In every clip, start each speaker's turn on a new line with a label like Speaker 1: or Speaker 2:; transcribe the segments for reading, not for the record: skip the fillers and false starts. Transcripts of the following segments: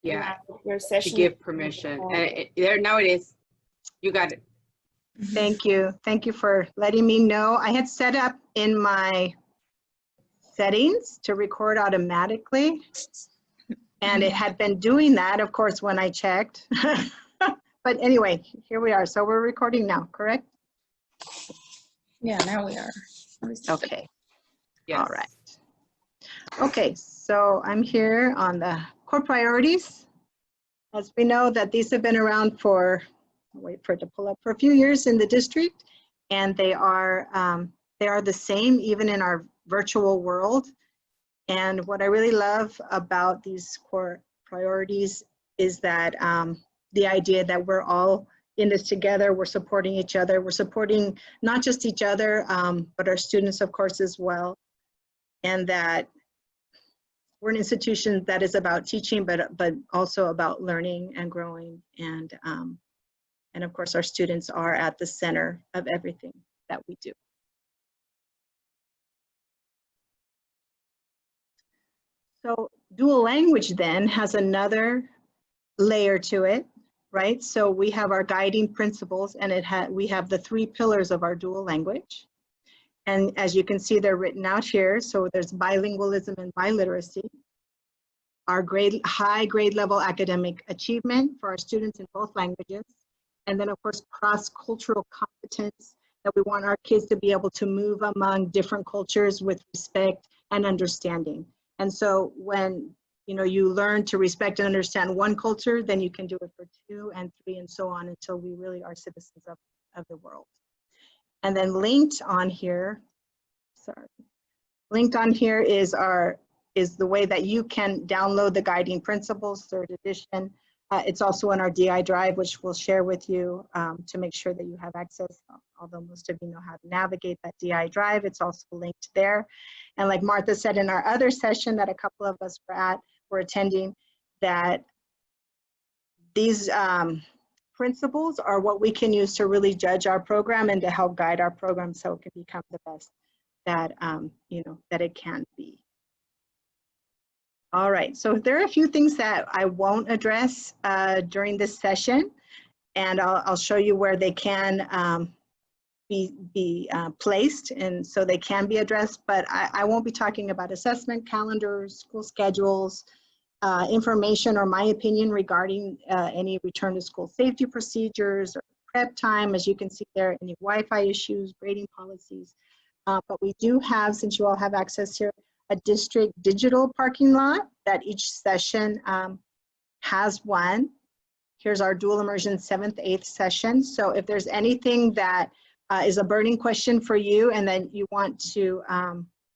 Speaker 1: Yeah,
Speaker 2: Your
Speaker 1: to
Speaker 2: session.
Speaker 1: give permission. And there, now it is. You got it.
Speaker 3: Thank you. Thank you for letting me know. I had set up in my settings to record automatically, and it had been doing that, of course, when I checked. But anyway, here we are. So we're recording now, correct?
Speaker 2: Yeah, now we are.
Speaker 3: Okay.
Speaker 1: Yes.
Speaker 3: All right. Okay, so I'm here on the core priorities. As we know that these have been around for, I'll wait for it to pull up, for a few years in the district, and they are the same even in our virtual world. And what I really love about these core priorities is that the idea that we're all in this together, we're supporting each other, we're supporting not just each other, but our students, of course, as well. And that we're an institution that is about teaching, but also about learning and growing. And of course, our students are at the center of everything that we do. So dual language then has another layer to it, right? So we have our guiding principles, and we have the 3 pillars of our dual language. And as you can see, they're written out here. So there's bilingualism and biliteracy. Our high grade level academic achievement for our students in both languages. And then of course, cross-cultural competence, that we want our kids to be able to move among different cultures with respect and understanding. And so when you learn to respect and understand one culture, then you can do it for 2 and 3 and so on until we really are citizens of the world. And then linked on here is the way that you can download the guiding principles, 3rd edition. It's also in our DI drive, which we'll share with you to make sure that you have access, although most of you know how to navigate that DI drive. It's also linked there. And like Martha said in our other session that a couple of us were attending, that these principles are what we can use to really judge our program and to help guide our program so it can become the best that, that it can be. All right, so there are a few things that I won't address during this session, and I'll show you where they can be placed, and so they can be addressed, but I won't be talking about assessment calendars, school schedules, information or my opinion regarding any return to school safety procedures or prep time, as you can see there, any Wi-Fi issues, grading policies. But we do have, since you all have access here, a district digital parking lot that each session has one. Here's our dual immersion 7th, 8th session. So if there's anything that is a burning question for you and then you want to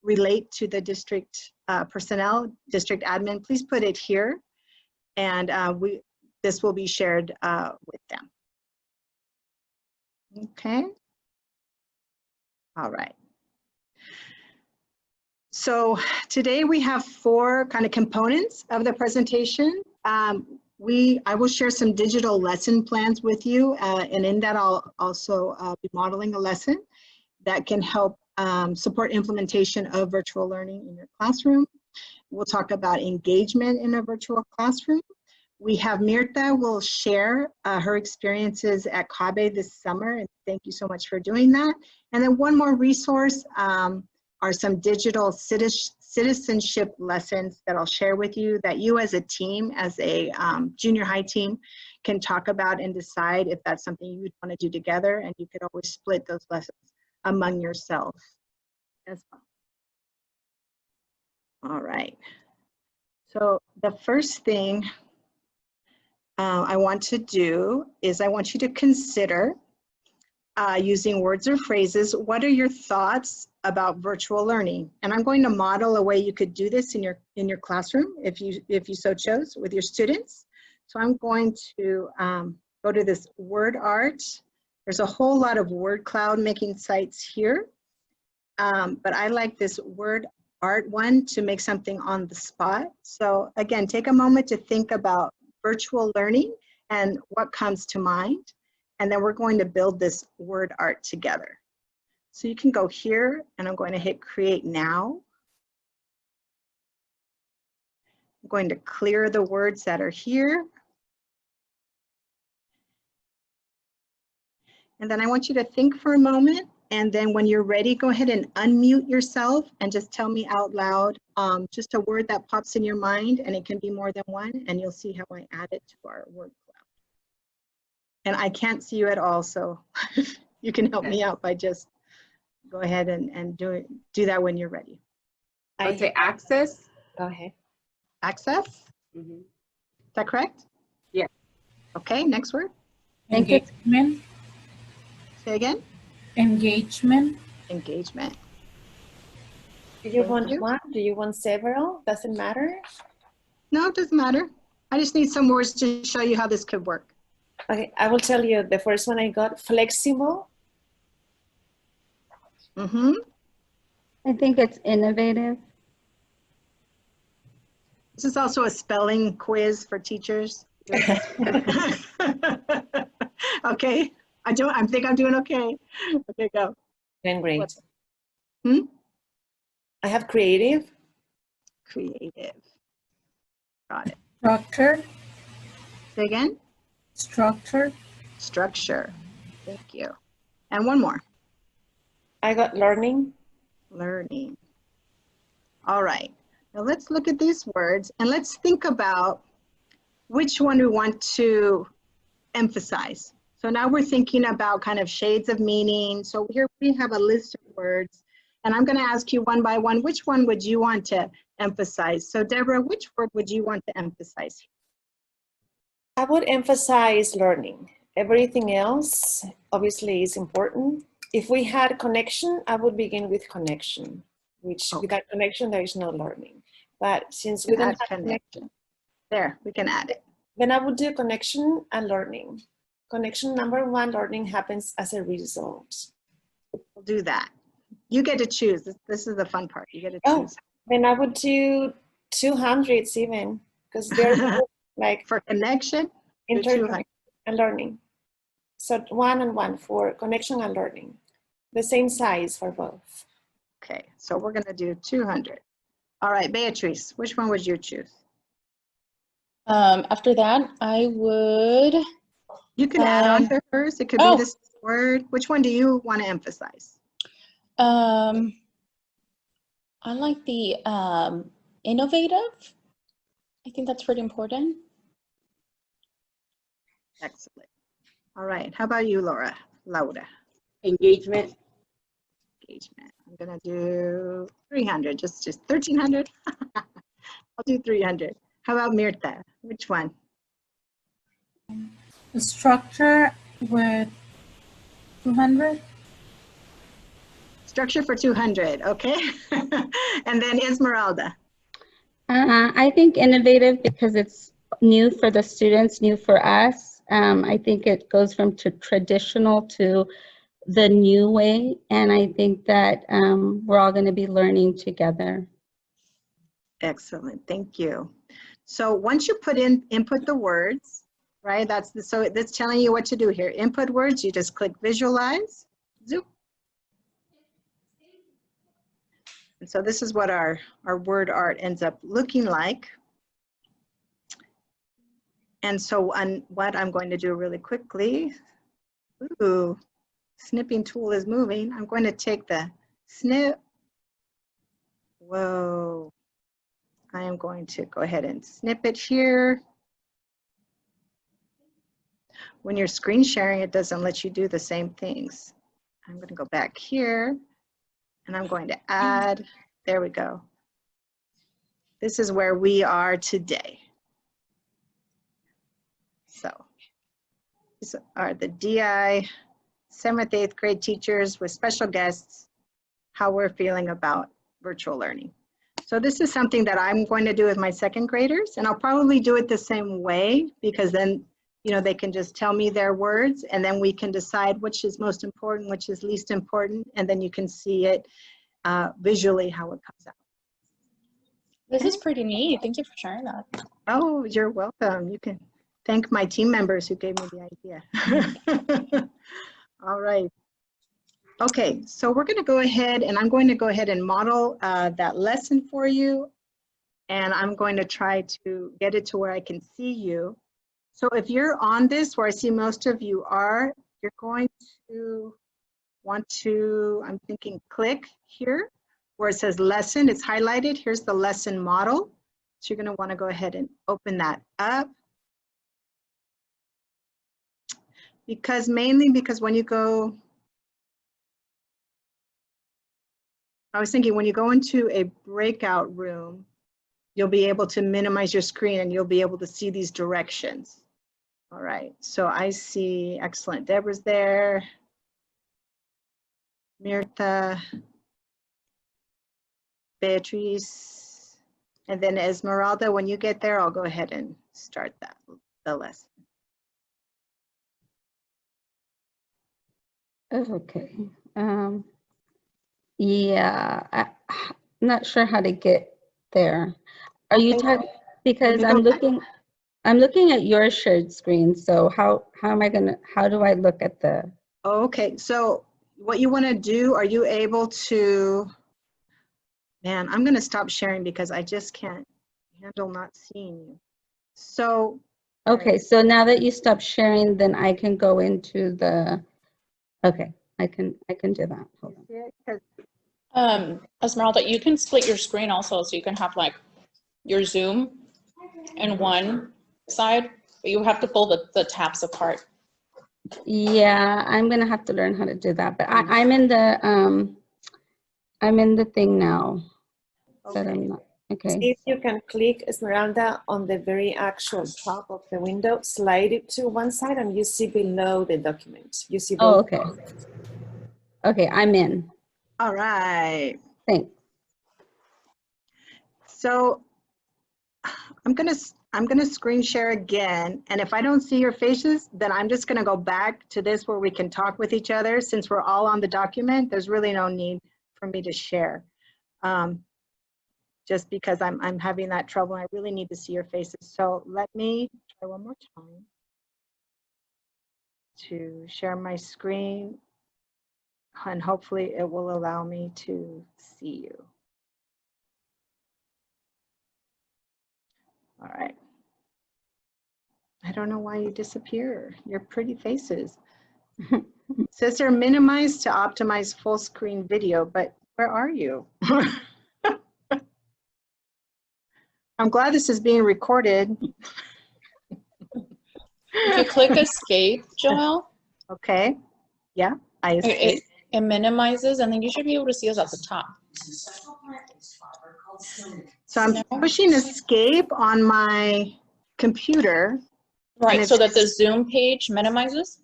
Speaker 3: relate to the district personnel, district admin, please put it here, and this will be shared with them. Okay. All right. So today we have 4 kind of components of the presentation. I will share some digital lesson plans with you, and in that I'll also be modeling a lesson that can help support implementation of virtual learning in your classroom. We'll talk about engagement in a virtual classroom. We have Mirta will share her experiences at CABE this summer, and thank you so much for doing that. And then one more resource are some digital citizenship lessons that I'll share with you that you as a team, as a junior high team, can talk about and decide if that's something you'd want to do together, and you could always split those lessons among yourself as well. All right, so the first thing I want to do is I want you to consider using words or phrases. What are your thoughts about virtual learning? And I'm going to model a way you could do this in your classroom if you so chose with your students. So I'm going to go to this word art. There's a whole lot of word cloud making sites here, but I like this word art one to make something on the spot. So again, take a moment to think about virtual learning and what comes to mind. And then we're going to build this word art together. So you can go here and I'm going to hit create now. I'm going to clear the words that are here. And then I want you to think for a moment. And then when you're ready, go ahead and unmute yourself and just tell me out loud just a word that pops in your mind, and it can be more than one, and you'll see how I add it to our word cloud. And I can't see you at all, so you can help me out by just go ahead and do that when you're ready.
Speaker 1: I would say access.
Speaker 4: Go ahead.
Speaker 3: Access,
Speaker 1: Mhm.
Speaker 3: is that correct?
Speaker 1: Yeah.
Speaker 3: Okay, next word.
Speaker 2: Engagement.
Speaker 3: Say again.
Speaker 2: Engagement.
Speaker 3: Engagement.
Speaker 4: Do you
Speaker 3: Thank
Speaker 4: want
Speaker 3: you.
Speaker 4: one? Do you want several? Doesn't matter.
Speaker 3: No, it doesn't matter. I just need some words to show you how this could work.
Speaker 4: Okay, I will tell you the first one I got, flexible.
Speaker 3: Mm-hmm.
Speaker 5: I think it's innovative.
Speaker 3: This is also a spelling quiz for teachers. Okay, I think I'm doing okay. Okay, go.
Speaker 4: Doing great.
Speaker 3: What? Hmm?
Speaker 4: I have creative.
Speaker 3: Creative. Got it.
Speaker 2: Structure.
Speaker 3: Say again.
Speaker 2: Structure.
Speaker 3: Structure. Thank you. And one more.
Speaker 4: I got learning.
Speaker 3: Learning. All right. Now let's look at these words and let's think about which one we want to emphasize. So now we're thinking about kind of shades of meaning. So here we have a list of words, and I'm going to ask you one by one, which one would you want to emphasize? So Deborah, which word would you want to emphasize?
Speaker 4: I would emphasize learning. Everything else obviously is important. If we had connection, I would begin with connection, which without connection, there is no learning. But since we don't have connection,
Speaker 3: there, we can add it.
Speaker 4: Then I would do connection and learning. Connection number one, learning happens as a result.
Speaker 3: We'll do that. You get to choose. This is the fun part. You get to choose.
Speaker 4: Then I would do 200s even, because they're like
Speaker 3: for connection,
Speaker 4: and learning. So 1 and 1 for connection and learning. The same size for both.
Speaker 3: Okay, so we're going to do 200. All right, Beatrice, which one would you choose?
Speaker 6: After that, I would.
Speaker 3: You can add on to hers. It could be this word. Which one do you want to emphasize?
Speaker 6: I like the innovative. I think that's pretty important.
Speaker 3: Excellent. All right. How about you, Laura?
Speaker 1: Engagement.
Speaker 3: Engagement. I'm going to do 300, just 1,300. I'll do 300. How about Mirta? Which one?
Speaker 2: The structure with 200.
Speaker 3: Structure for 200, okay. And then Esmeralda.
Speaker 5: I think innovative because it's new for the students, new for us. I think it goes from traditional to the new way, and I think that we're all going to be learning together.
Speaker 3: Excellent, thank you. So once you input the words, right? So that's telling you what to do here. Input words, you just click visualize, zoom. And so this is what our word art ends up looking like. And so what I'm going to do really quickly, ooh, snipping tool is moving. I'm going to take the snip. Whoa. I am going to go ahead and snip it here. When you're screen sharing, it doesn't let you do the same things. I'm going to go back here and I'm going to add, there we go. This is where we are today. So these are the DI 7th, 8th grade teachers with special guests, how we're feeling about virtual learning. So this is something that I'm going to do with my 2nd graders, and I'll probably do it the same way because then, you know, they can just tell me their words and then we can decide which is most important, which is least important, and then you can see it visually how it comes out.
Speaker 6: This is pretty neat. Thank you for sharing that.
Speaker 3: Oh, you're welcome. You can thank my team members who gave me the idea. All right. Okay, so we're going to go ahead and I'm going to go ahead and model that lesson for you. and I'm going to try to get it to where I can see you. So if you're on this, where I see most of you are, you're going to want to, I'm thinking, click here where it says lesson. It's highlighted. Here's the lesson model. So you're going to want to go ahead and open that up. Mainly because when you go, I was thinking when you go into a breakout room, you'll be able to minimize your screen and you'll be able to see these directions. All right, so I see, excellent. Deborah's there. Mirta, Beatrice, and then Esmeralda, when you get there, I'll go ahead and start the lesson.
Speaker 5: Okay. Yeah, I'm not sure how to get there. Are you talking, because I'm looking at your shared screen. So how do I look at the?
Speaker 3: Okay, so what you want to do, are you able to, man, I'm going to stop sharing because I just can't handle not seeing you. So.
Speaker 5: Okay, so now that you stop sharing, then I can go into the, okay, I can do that. Hold on.
Speaker 6: Esmeralda, you can split your screen also, so you can have like your Zoom in one side, but you have to pull the tabs apart.
Speaker 5: Yeah, I'm gonna have to learn how to do that, but I'm in the thing now. But I'm not, okay.
Speaker 4: See if you can click, Esmeralda, on the very actual top of the window, slide it to one side, and you see below the document. You see
Speaker 5: Oh,
Speaker 4: both.
Speaker 5: okay. Okay, I'm in.
Speaker 3: All right.
Speaker 5: Thanks.
Speaker 3: So I'm gonna screen share again, and if I don't see your faces, then I'm just gonna go back to this where we can talk with each other. Since we're all on the document, there's really no need for me to share. Just because I'm having that trouble, I really need to see your faces. So let me try one more time to share my screen, and hopefully it will allow me to see you. All right. I don't know why you disappear. Your pretty faces. It says they're minimized to optimize full screen video, but where are you? I'm glad this is being recorded.
Speaker 6: If you click escape, Joelle,
Speaker 3: Okay. Yeah, I escaped.
Speaker 6: it minimizes, and then you should be able to see us at the top.
Speaker 3: So I'm pushing escape on my computer.
Speaker 6: Right, so that the Zoom page minimizes?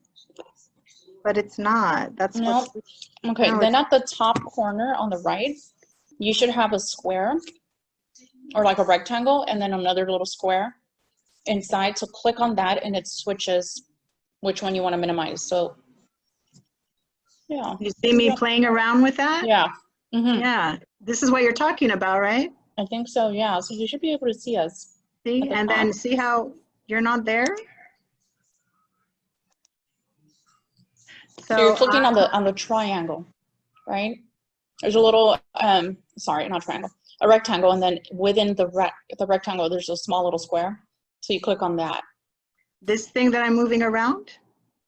Speaker 3: But it's not. That's
Speaker 6: No. Okay,
Speaker 3: no,
Speaker 6: then at the top corner on the right, you should have a square or like a rectangle and then another little square inside. So click on that and it switches which one you want to minimize. So yeah.
Speaker 3: You see me playing around with that?
Speaker 6: Yeah. Mm-hmm.
Speaker 3: Yeah. This is what you're talking about, right?
Speaker 6: I think so, yeah. So you should be able to see us.
Speaker 3: See, and then see how you're not there?
Speaker 6: So you're clicking on the triangle, right? There's a little, sorry, not triangle, a rectangle, and then within the rectangle, there's a small little square. So you click on that.
Speaker 3: This thing that I'm moving around?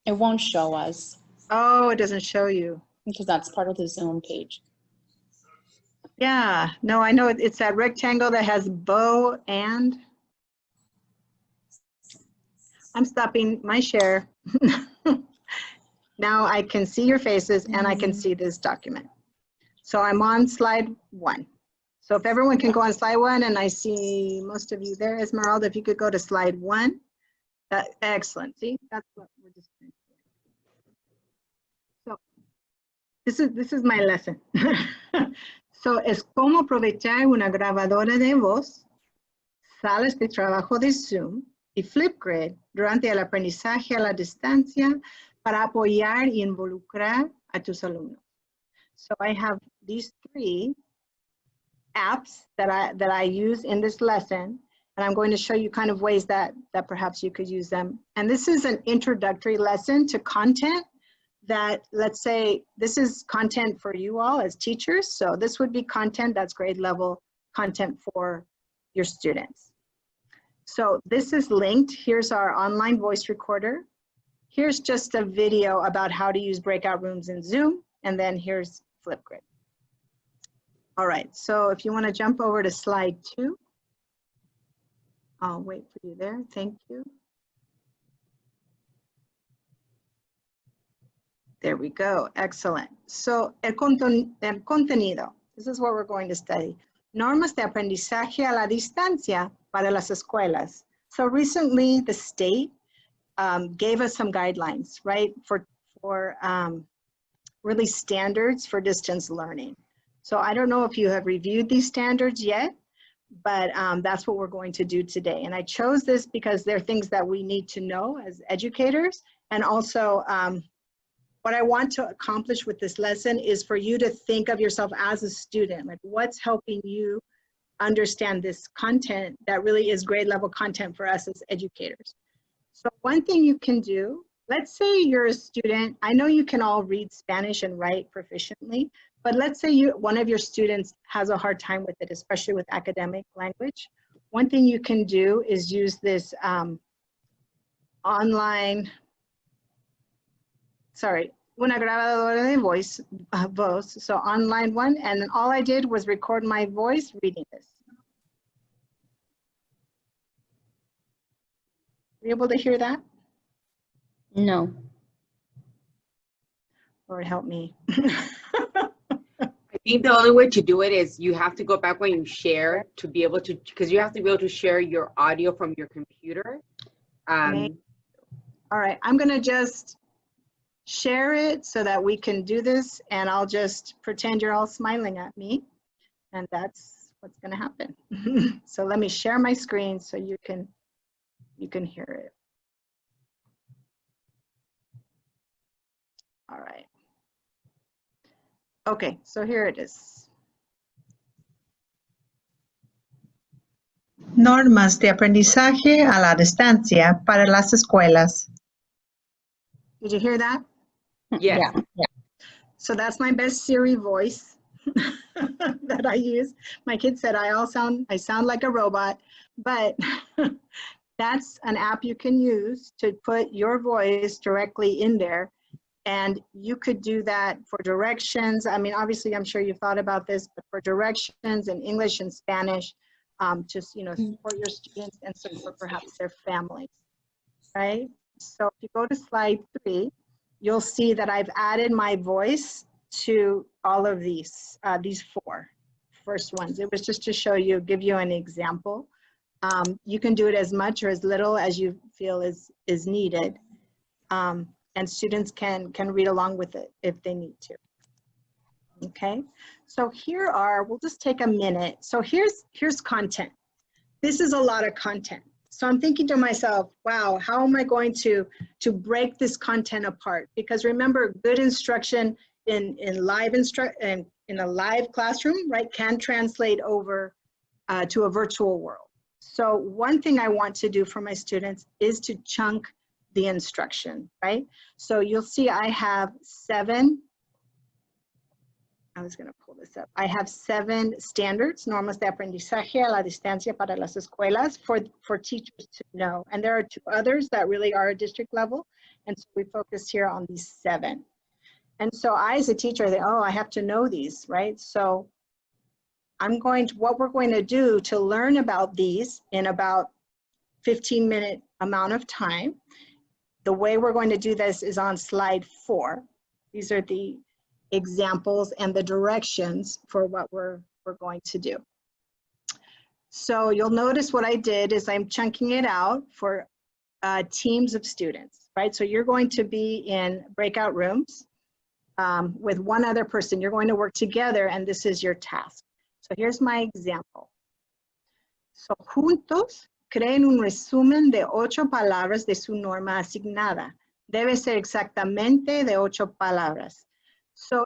Speaker 6: It won't show us.
Speaker 3: Oh, it doesn't show you.
Speaker 6: Because that's part of the Zoom page.
Speaker 3: Yeah, no, I know it's that rectangle that has bow and. I'm stopping my share. Now I can see your faces and I can see this document. So I'm on slide 1. So if everyone can go on slide 1, and I see most of you there, Esmeralda, if you could go to slide 1. Excellent. See, that's what we're just doing. So this is my lesson. So es cómo aprovechar una grabadora de voz, salas de trabajo de Zoom y Flipgrid durante el aprendizaje a la distancia para apoyar y involucrar a tus alumnos. So I have these 3 apps that I use in this lesson, and I'm going to show you kind of ways that perhaps you could use them. And this is an introductory lesson to content that, let's say, this is content for you all as teachers. So this would be content that's grade level content for your students. So this is linked. Here's our online voice recorder. Here's just a video about how to use breakout rooms in Zoom. And then here's Flipgrid. All right, so if you want to jump over to slide 2. I'll wait for you there. Thank you. There we go. Excellent. So, el contenido. This is what we're going to study. Normas de aprendizaje a la distancia para las escuelas. So recently, the state gave us some guidelines, right, for really standards for distance learning. So I don't know if you have reviewed these standards yet, but that's what we're going to do today. And I chose this because they're things that we need to know as educators. And also what I want to accomplish with this lesson is for you to think of yourself as a student, like what's helping you understand this content that really is grade level content for us as educators. So one thing you can do, let's say you're a student, I know you can all read Spanish and write proficiently, but let's say one of your students has a hard time with it, especially with academic language. One thing you can do is use this una grabadora de voz, so online one, and then all I did was record my voice reading this. Were you able to hear that?
Speaker 5: No.
Speaker 3: Lord help me.
Speaker 1: I think the only way to do it is you have to go back when you share to be able to, because you have to be able to share your audio from your computer.
Speaker 3: All right, I'm gonna just share it so that we can do this, and I'll just pretend you're all smiling at me, and that's what's gonna happen. So let me share my screen so you can hear it. All right. Okay, so here it is. Normas de aprendizaje a la distancia para las escuelas. Did you hear that?
Speaker 1: Yes.
Speaker 5: Yeah.
Speaker 3: So that's my best Siri voice that I use. My kids said I sound like a robot, but that's an app you can use to put your voice directly in there. And you could do that for directions. I mean, obviously, I'm sure you've thought about this, but for directions in English and Spanish, just, you know, support your students and support perhaps their families, right? So if you go to slide 3, you'll see that I've added my voice to all of these 4 first ones. It was just to show you, give you an example. You can do it as much or as little as you feel is needed. And students can read along with it if they need to. Okay, so here we'll just take a minute. So here's content. This is a lot of content. So I'm thinking to myself, wow, how am I going to break this content apart? Because remember, good instruction in a live classroom, right, can translate over to a virtual world. So one thing I want to do for my students is to chunk the instruction, right? So you'll see I have 7, I was gonna pull this up. I have 7 standards, normas de aprendizaje a la distancia para las escuelas for teachers to know. And there are 2 others that really are at district level. And so we focus here on these 7. And so I, as a teacher, I think, oh, I have to know these, right? So what we're going to do to learn about these in about 15-minute amount of time, the way we're going to do this is on slide 4. These are the examples and the directions for what we're going to do. So you'll notice what I did is I'm chunking it out for teams of students, right? So you're going to be in breakout rooms with one other person. You're going to work together, and this is your task. So here's my example. So juntos, creen un resumen de 8 palabras de su norma asignada. Debe ser exactamente de 8 palabras. So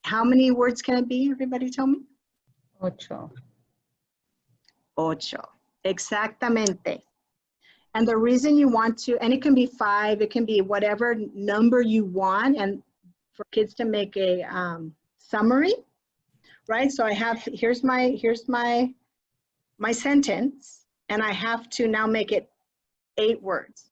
Speaker 3: how many words can it be? Everybody tell me.
Speaker 5: 8.
Speaker 3: 8. Exactamente. And the reason you want to, and it can be 5, it can be whatever number you want, and for kids to make a summary, right? So I have, here's my my sentence, and I have to now make it 8 words.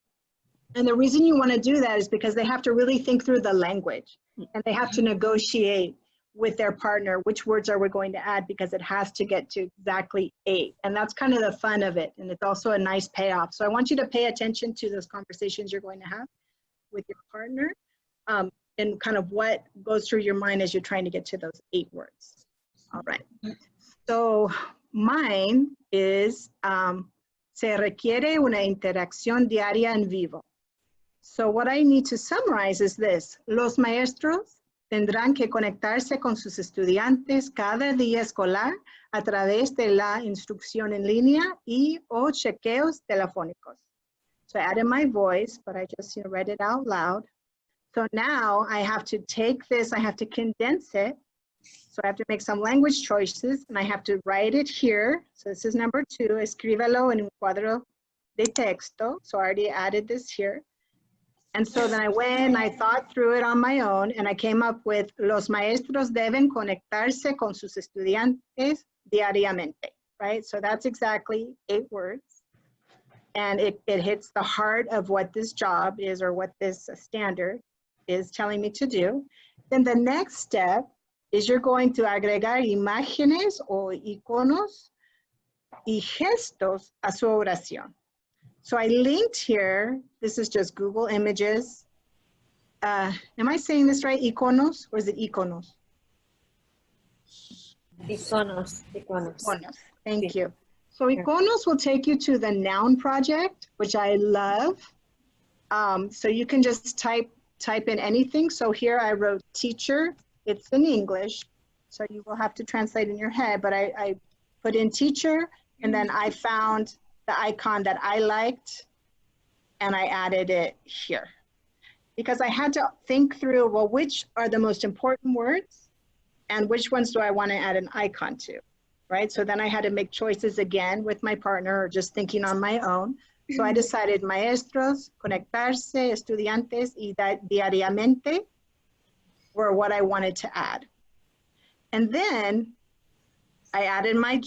Speaker 3: And the reason you want to do that is because they have to really think through the language, and they have to negotiate with their partner, which words are we going to add, because it has to get to exactly 8. And that's kind of the fun of it. And it's also a nice payoff. So I want you to pay attention to those conversations you're going to have with your partner, and kind of what goes through your mind as you're trying to get to those 8 words. All right. So mine is, se requiere una interacción diaria en vivo. So what I need to summarize is this: los maestros tendrán que conectarse con sus estudiantes cada día escolar a través de la instrucción en línea y o chequeos telefónicos. So I added my voice, but I just read it out loud. So now I have to take this, I have to condense it. So I have to make some language choices, and I have to write it here. So this is number 2, escríbelo en un cuadro de texto. So I already added this here. And so then I went and I thought through it on my own, and I came up with, los maestros deben conectarse con sus estudiantes diariamente, right? So that's exactly 8 words. And it hits the heart of what this job is, or what this standard is telling me to do. Then the next step is you're going to agregar imágenes o iconos y gestos a su oración. So I linked here, this is just Google Images. Am I saying this right, iconos, or is it iconos?
Speaker 4: Iconos.
Speaker 3: Iconos, thank you. So iconos will take you to the noun project, which I love. So you can just type in anything. So here I wrote teacher, it's in English, so you will have to translate in your head, but I put in teacher, and then I found the icon that I liked, and I added it here. Because I had to think through, well, which are the most important words, and which ones do I want to add an icon to, right? So then I had to make choices again with my partner, or just thinking on my own. So I decided maestros, conectarse, estudiantes, y diariamente were what I wanted to add. And then I added my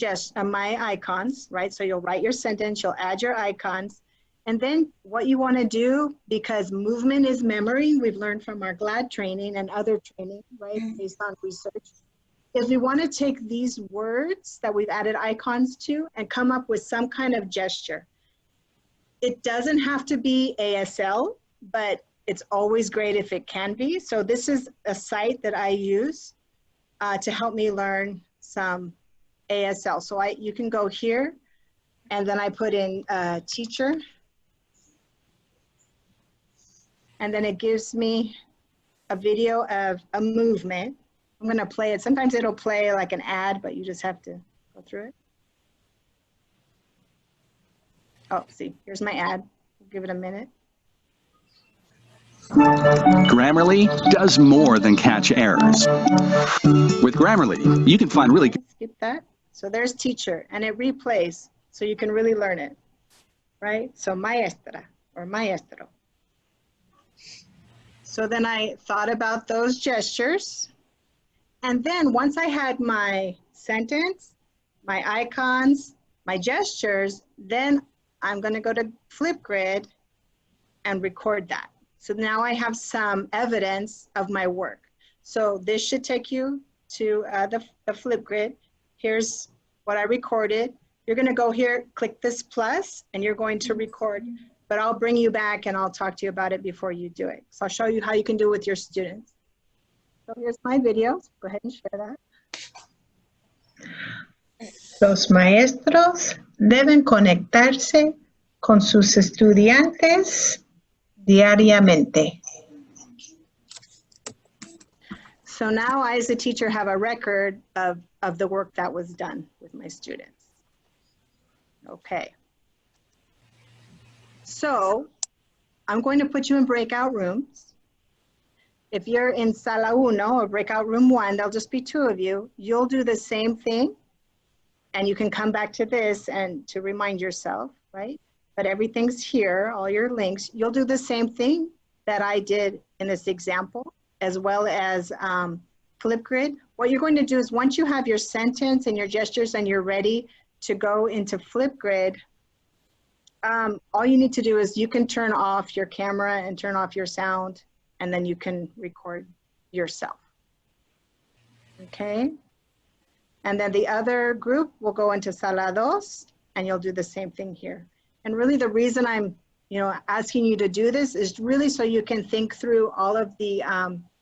Speaker 3: icons, right? So you'll write your sentence, you'll add your icons. And then what you want to do, because movement is memory, we've learned from our GLAD training and other training, right, based on research, is we want to take these words that we've added icons to and come up with some kind of gesture. It doesn't have to be ASL, but it's always great if it can be. So this is a site that I use to help me learn some ASL. So you can go here, and then I put in teacher, and then it gives me a video of a movement. I'm gonna play it. Sometimes it'll play like an ad, but you just have to go through it. Oh, see, here's my ad. Give it a minute.
Speaker 7: Grammarly does more than catch errors. With Grammarly, you can find really good...
Speaker 3: Skip that. So there's teacher, and it replays, so you can really learn it, right? So maestra or maestro. So then I thought about those gestures, and then once I had my sentence, my icons, my gestures, then I'm going to go to Flipgrid and record that. So now I have some evidence of my work. So this should take you to the Flipgrid. Here's what I recorded. You're going to go here, click this plus, and you're going to record. But I'll bring you back and I'll talk to you about it before you do it. So I'll show you how you can do it with your students. So here's my video. Go ahead and share that.
Speaker 8: Los maestros deben conectarse con sus estudiantes diariamente.
Speaker 3: So now I, as a teacher, have a record of the work that was done with my students. Okay. So I'm going to put you in breakout rooms. If you're in Sala Uno or breakout room 1, there'll just be 2 of you. You'll do the same thing, and you can come back to this and to remind yourself, right? But everything's here, all your links. You'll do the same thing that I did in this example, as well as Flipgrid. What you're going to do is once you have your sentence and your gestures and you're ready to go into Flipgrid, all you need to do is you can turn off your camera and turn off your sound, and then you can record yourself. Okay? And then the other group will go into Sala 2, and you'll do the same thing here. And really the reason I'm, asking you to do this is really so you can think through all of the,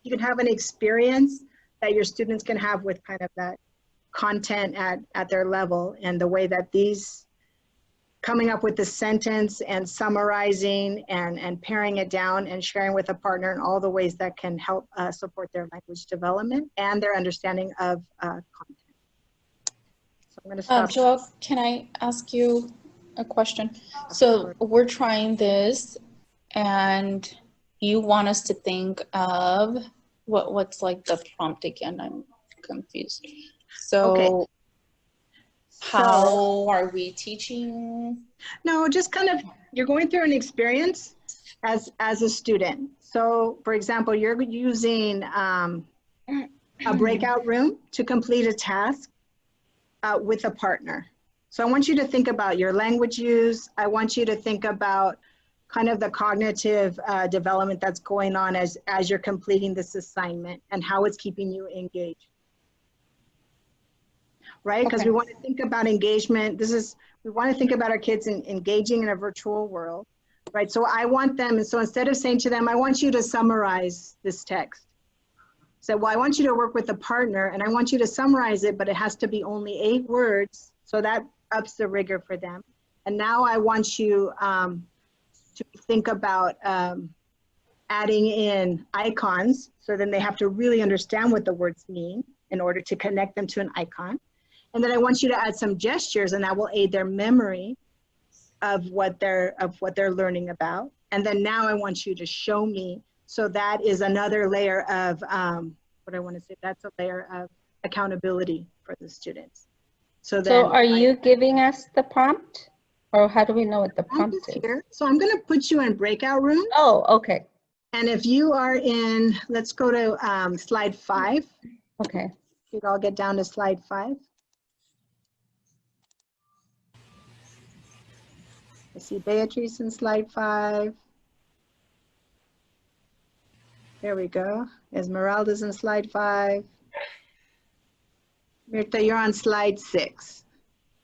Speaker 3: you can have an experience that your students can have with kind of that content at their level, and the way that these, coming up with the sentence and summarizing and paring it down and sharing with a partner, and all the ways that can help support their language development and their understanding of content. So I'm going to stop.
Speaker 6: Joel, can I ask you a question? So we're trying this, and you want us to think of what's like the prompt again? I'm confused. So
Speaker 3: Okay.
Speaker 6: how are we teaching?
Speaker 3: No, just kind of, you're going through an experience as a student. So for example, you're using a breakout room to complete a task with a partner. So I want you to think about your language use. I want you to think about kind of the cognitive development that's going on as you're completing this assignment, and how it's keeping you engaged. Right? Because we want to think about engagement. We want to think about our kids engaging in a virtual world, right? So I want them, and so instead of saying to them, I want you to summarize this text. So, well, I want you to work with a partner, and I want you to summarize it, but it has to be only 8 words. So that ups the rigor for them. And now I want you to think about adding in icons. So then they have to really understand what the words mean in order to connect them to an icon. And then I want you to add some gestures, and that will aid their memory of what they're learning about. And then now I want you to show me. So that is another layer of what I want to say. That's a layer of accountability for the students. So
Speaker 5: are you giving us the prompt, or how do we know what the prompt is?
Speaker 3: Here. So I'm going to put you in breakout rooms.
Speaker 5: Oh, okay.
Speaker 3: And if you are in, let's go to slide 5.
Speaker 5: Okay.
Speaker 3: You'd all get down to slide 5. I see Beatrice in slide 5. There we go. Esmeralda's in slide 5. Mirta, you're on slide 6.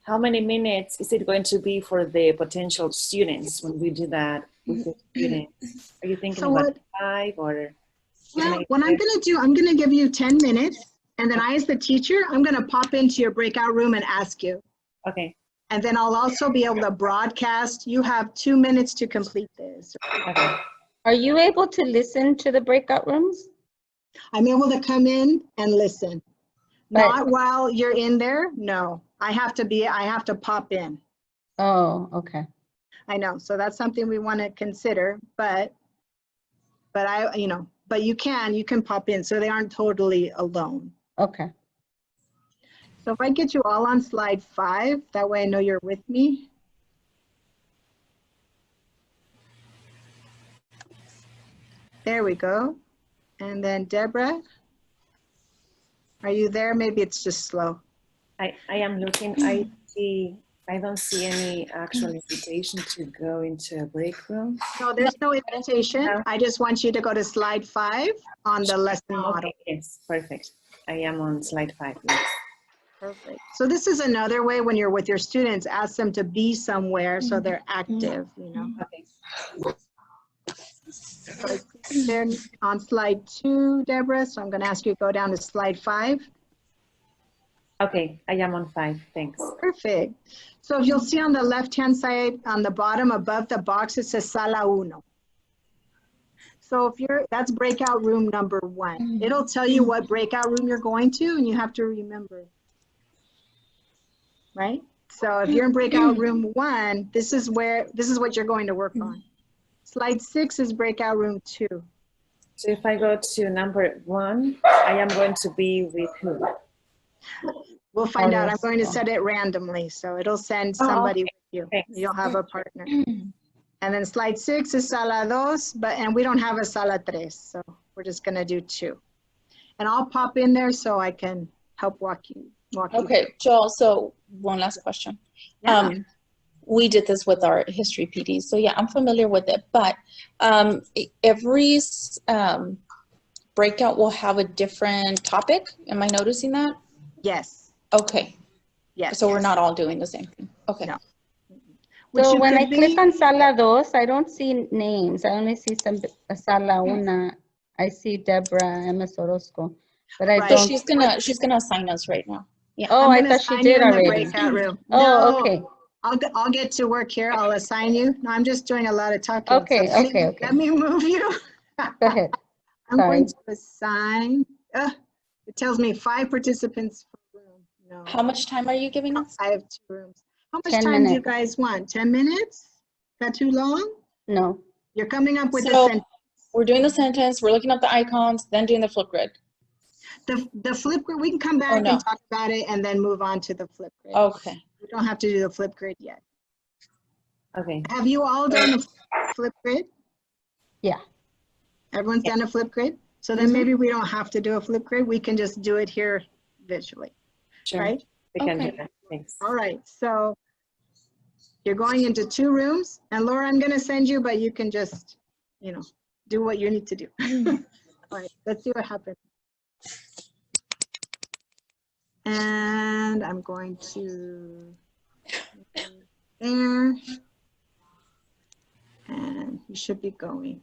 Speaker 4: How many minutes is it going to be for the potential students when we do that with the students? Are you thinking about 5 or?
Speaker 3: Well, what I'm going to do, I'm going to give you 10 minutes, and then I, as the teacher, I'm going to pop into your breakout room and ask you.
Speaker 4: Okay.
Speaker 3: And then I'll also be able to broadcast. You have 2 minutes to complete this.
Speaker 4: Okay.
Speaker 5: Are you able to listen to the breakout rooms?
Speaker 3: I'm able to come in and listen.
Speaker 5: But,
Speaker 3: not while you're in there. No, I have to pop in.
Speaker 5: Oh, okay.
Speaker 3: I know. So that's something we want to consider, but you can pop in, so they aren't totally alone.
Speaker 5: Okay.
Speaker 3: So if I get you all on slide 5, that way I know you're with me. There we go. And then Deborah, are you there? Maybe it's just slow.
Speaker 4: I am looking. I don't see any actual invitation to go into a break room.
Speaker 3: No, there's no invitation. I just want you to go to slide 5 on the lesson model.
Speaker 4: Okay, yes, perfect. I am on slide 5, yes.
Speaker 3: Perfect. So this is another way when you're with your students, ask them to be somewhere so they're active,
Speaker 4: Okay.
Speaker 3: So they're on slide 2, Deborah, so I'm going to ask you to go down to slide 5.
Speaker 4: Okay, I am on 5, thanks.
Speaker 3: Perfect. So if you'll see on the left-hand side, on the bottom above the box, it says Sala 1. So that's breakout room number 1. It'll tell you what breakout room you're going to, and you have to remember. Right? So if you're in breakout room 1, this is what you're going to work on. Slide 6 is breakout room 2.
Speaker 4: So if I go to number 1, I am going to be with who?
Speaker 3: We'll find out. I'm going to set it randomly, so it'll send somebody with you.
Speaker 4: Thanks.
Speaker 3: You'll have a partner. And then slide 6 is Sala 2, and we don't have a Sala 3, so we're just going to do 2. And I'll pop in there so I can help walk you walk you
Speaker 6: Okay, Joel, so one last question.
Speaker 3: Yeah.
Speaker 6: We did this with our history PD, so yeah, I'm familiar with it, but every breakout will have a different topic. Am I noticing that?
Speaker 3: Yes.
Speaker 6: Okay,
Speaker 3: Yes.
Speaker 6: so we're not all doing the same thing. Okay.
Speaker 3: No. Which
Speaker 5: So
Speaker 3: you
Speaker 5: when I
Speaker 3: could
Speaker 5: click
Speaker 3: be-
Speaker 5: on Sala 2, I don't see names. I only see some Sala 1. I see Deborah MS Orozco, but I
Speaker 3: Right.
Speaker 6: So
Speaker 5: don't.
Speaker 6: she's gonna assign us right now. Yeah.
Speaker 5: Oh,
Speaker 3: I'm
Speaker 5: I
Speaker 3: gonna
Speaker 5: thought she
Speaker 3: assign you
Speaker 5: did
Speaker 3: in the
Speaker 5: already.
Speaker 3: breakout room.
Speaker 5: Oh,
Speaker 3: No,
Speaker 5: okay.
Speaker 3: I'll get to work here. I'll assign you. No, I'm just doing a lot of talking.
Speaker 5: Okay,
Speaker 3: So
Speaker 5: okay.
Speaker 3: let me move you.
Speaker 5: Go ahead.
Speaker 3: I'm
Speaker 5: Sorry.
Speaker 3: going to assign, it tells me 5 participants per room. No,
Speaker 6: How much time are you giving us?
Speaker 3: I have 2 rooms. How much
Speaker 5: 10
Speaker 3: time do you
Speaker 5: minutes.
Speaker 3: guys want? 10 minutes? Is that too long?
Speaker 5: No.
Speaker 3: You're coming up with
Speaker 6: So-
Speaker 3: a sentence.
Speaker 6: We're doing the sentence, we're looking up the icons, then doing the Flipgrid.
Speaker 3: The Flipgrid, we can come back
Speaker 6: no.
Speaker 3: and talk about it and then move on to the Flipgrid.
Speaker 6: Okay.
Speaker 3: We don't have to do the Flipgrid yet.
Speaker 4: Okay.
Speaker 3: Have you all done a Flipgrid?
Speaker 5: Yeah.
Speaker 3: Everyone's done a Flipgrid? So then maybe we don't have to do a Flipgrid. We can just do it here visually,
Speaker 4: Sure.
Speaker 3: right?
Speaker 4: We can do
Speaker 6: Okay.
Speaker 4: that. Thanks.
Speaker 3: All right, so you're going into 2 rooms, and Laura, I'm gonna send you, but you can just, do what you need to do. All right, let's see what happens. And I'm going to there, and you should be going.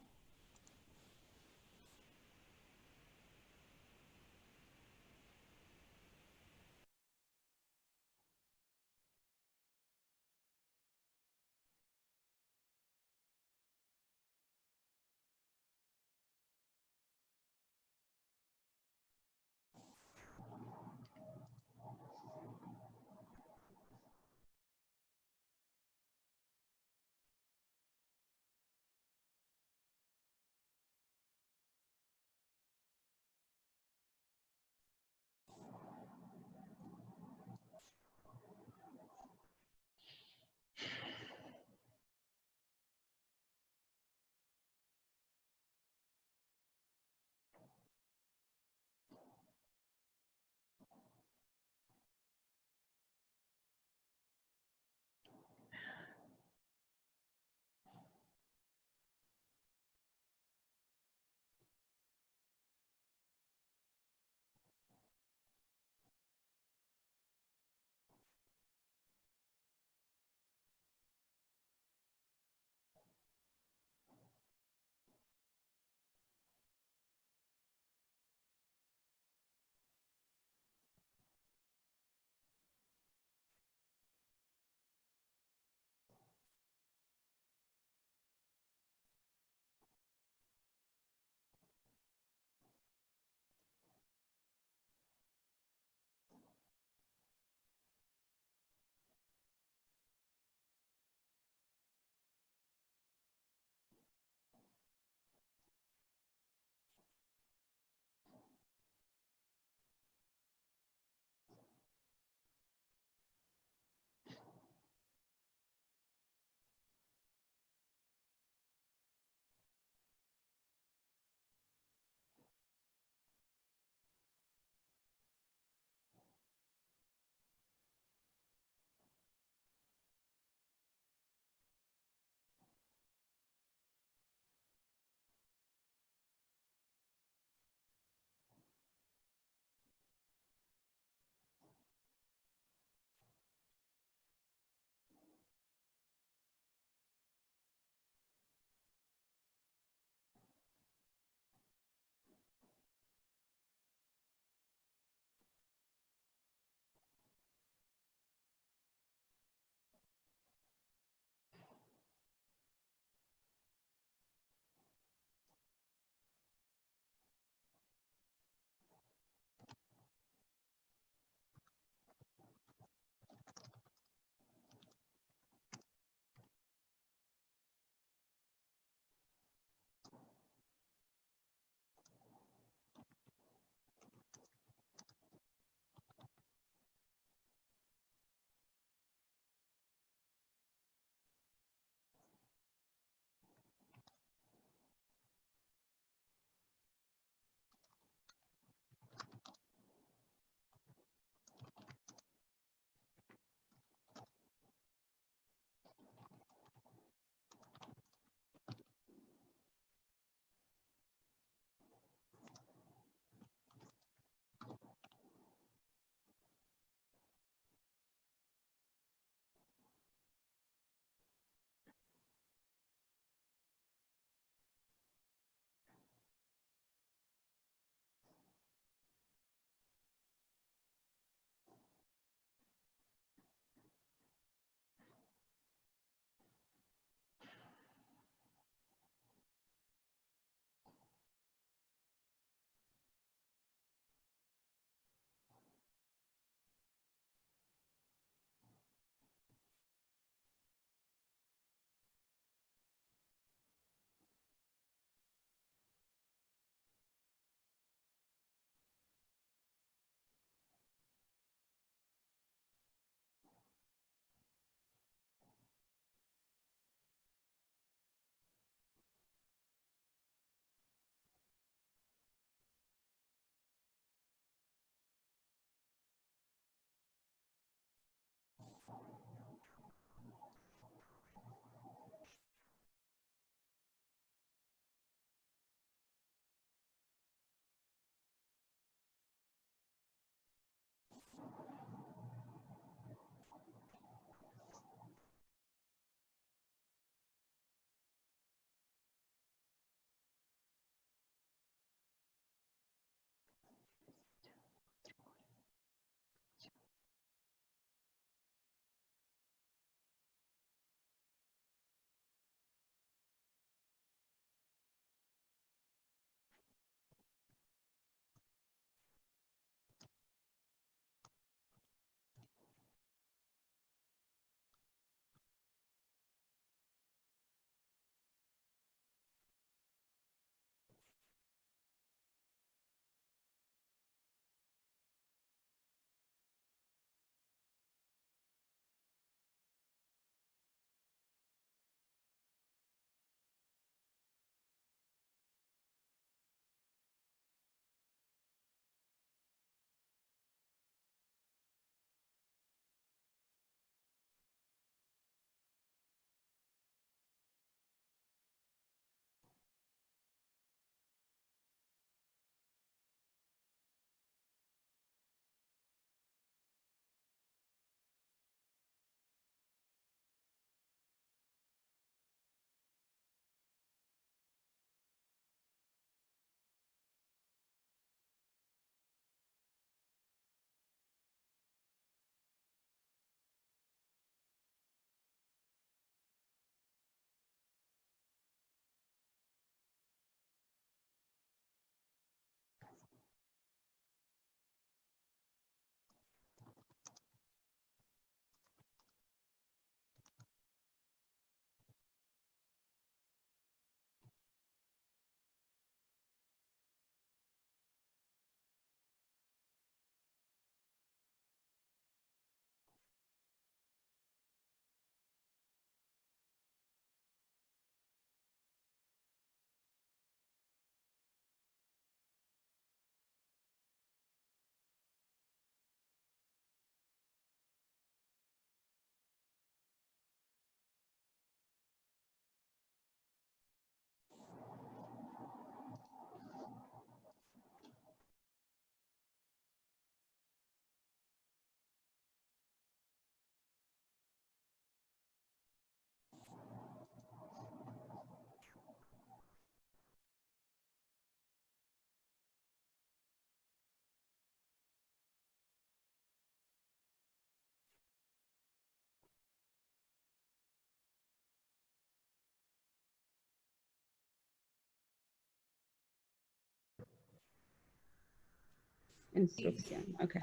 Speaker 5: Instrucción. Okay.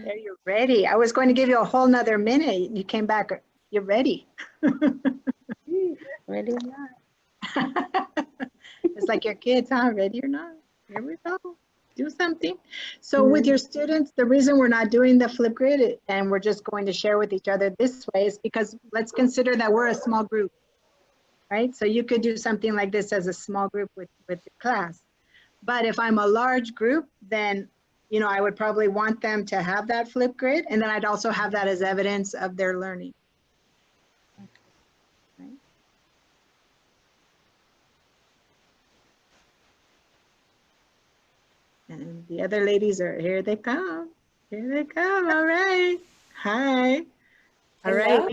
Speaker 3: There, you're ready. I was going to give you a whole nother minute. You came back. You're ready.
Speaker 5: Ready or not?
Speaker 3: It's like your kids, huh? Ready or not? Here we go. Do something. So with your students, the reason we're not doing the Flipgrid and we're just going to share with each other this way is because let's consider that we're a small group, right? So you could do something like this as a small group with the class. But if I'm a large group, then I would probably want them to have that Flipgrid, and then I'd also have that as evidence of their learning. Right? And the other ladies are, here they come. Here they come, all right. Hi. All right,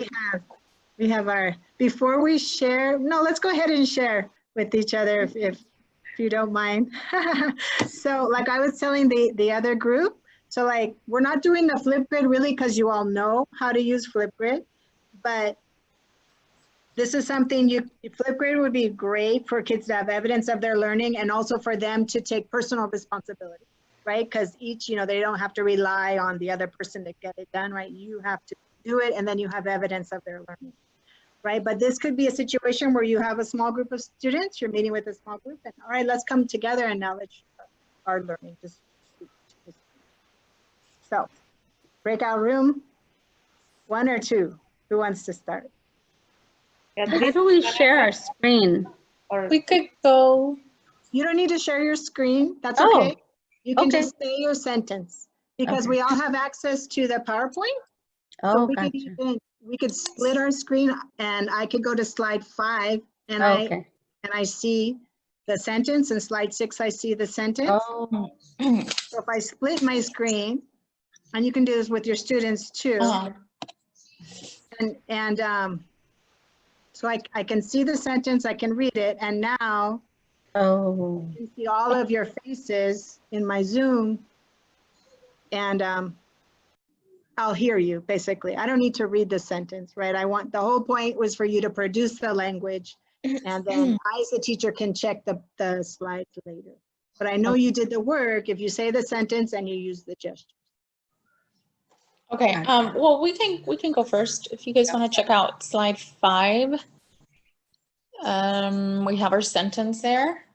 Speaker 3: we have our, before we share, no, let's go ahead and share with each other if you don't mind. So like I was telling the other group, so like we're not doing the Flipgrid really because you all know how to use Flipgrid, but this is something Flipgrid would be great for kids to have evidence of their learning and also for them to take personal responsibility, right? Because each, they don't have to rely on the other person to get it done, right? You have to do it and then you have evidence of their learning. Right, but this could be a situation where you have a small group of students, you're meeting with a small group, and all right, let's come together and now let's our learning. So, breakout room, 1 or 2, who wants to start?
Speaker 5: How do we share our screen?
Speaker 6: We could go.
Speaker 3: You don't need to share your screen, that's
Speaker 5: Oh,
Speaker 3: okay. You can
Speaker 5: okay.
Speaker 3: just say your sentence because
Speaker 5: Okay.
Speaker 3: we all have access to the PowerPoint. So
Speaker 5: Oh,
Speaker 3: we
Speaker 5: gotcha.
Speaker 3: could split our screen and I could go to slide 5 and
Speaker 5: Okay.
Speaker 3: I see the sentence, and slide 6 I see the sentence.
Speaker 5: Oh,
Speaker 3: So if I split my screen, and you can do this with your students too, so I can see the sentence, I can read it, and now
Speaker 5: oh,
Speaker 3: I can see all of your faces in my Zoom, and I'll hear you, basically. I don't need to read the sentence, right? The whole point was for you to produce the language, and then I, as a teacher, can check the slides later. But I know you did the work if you say the sentence and you use the gesture.
Speaker 6: Okay. Well, we can go first if you guys want to check out slide 5. We have our sentence there.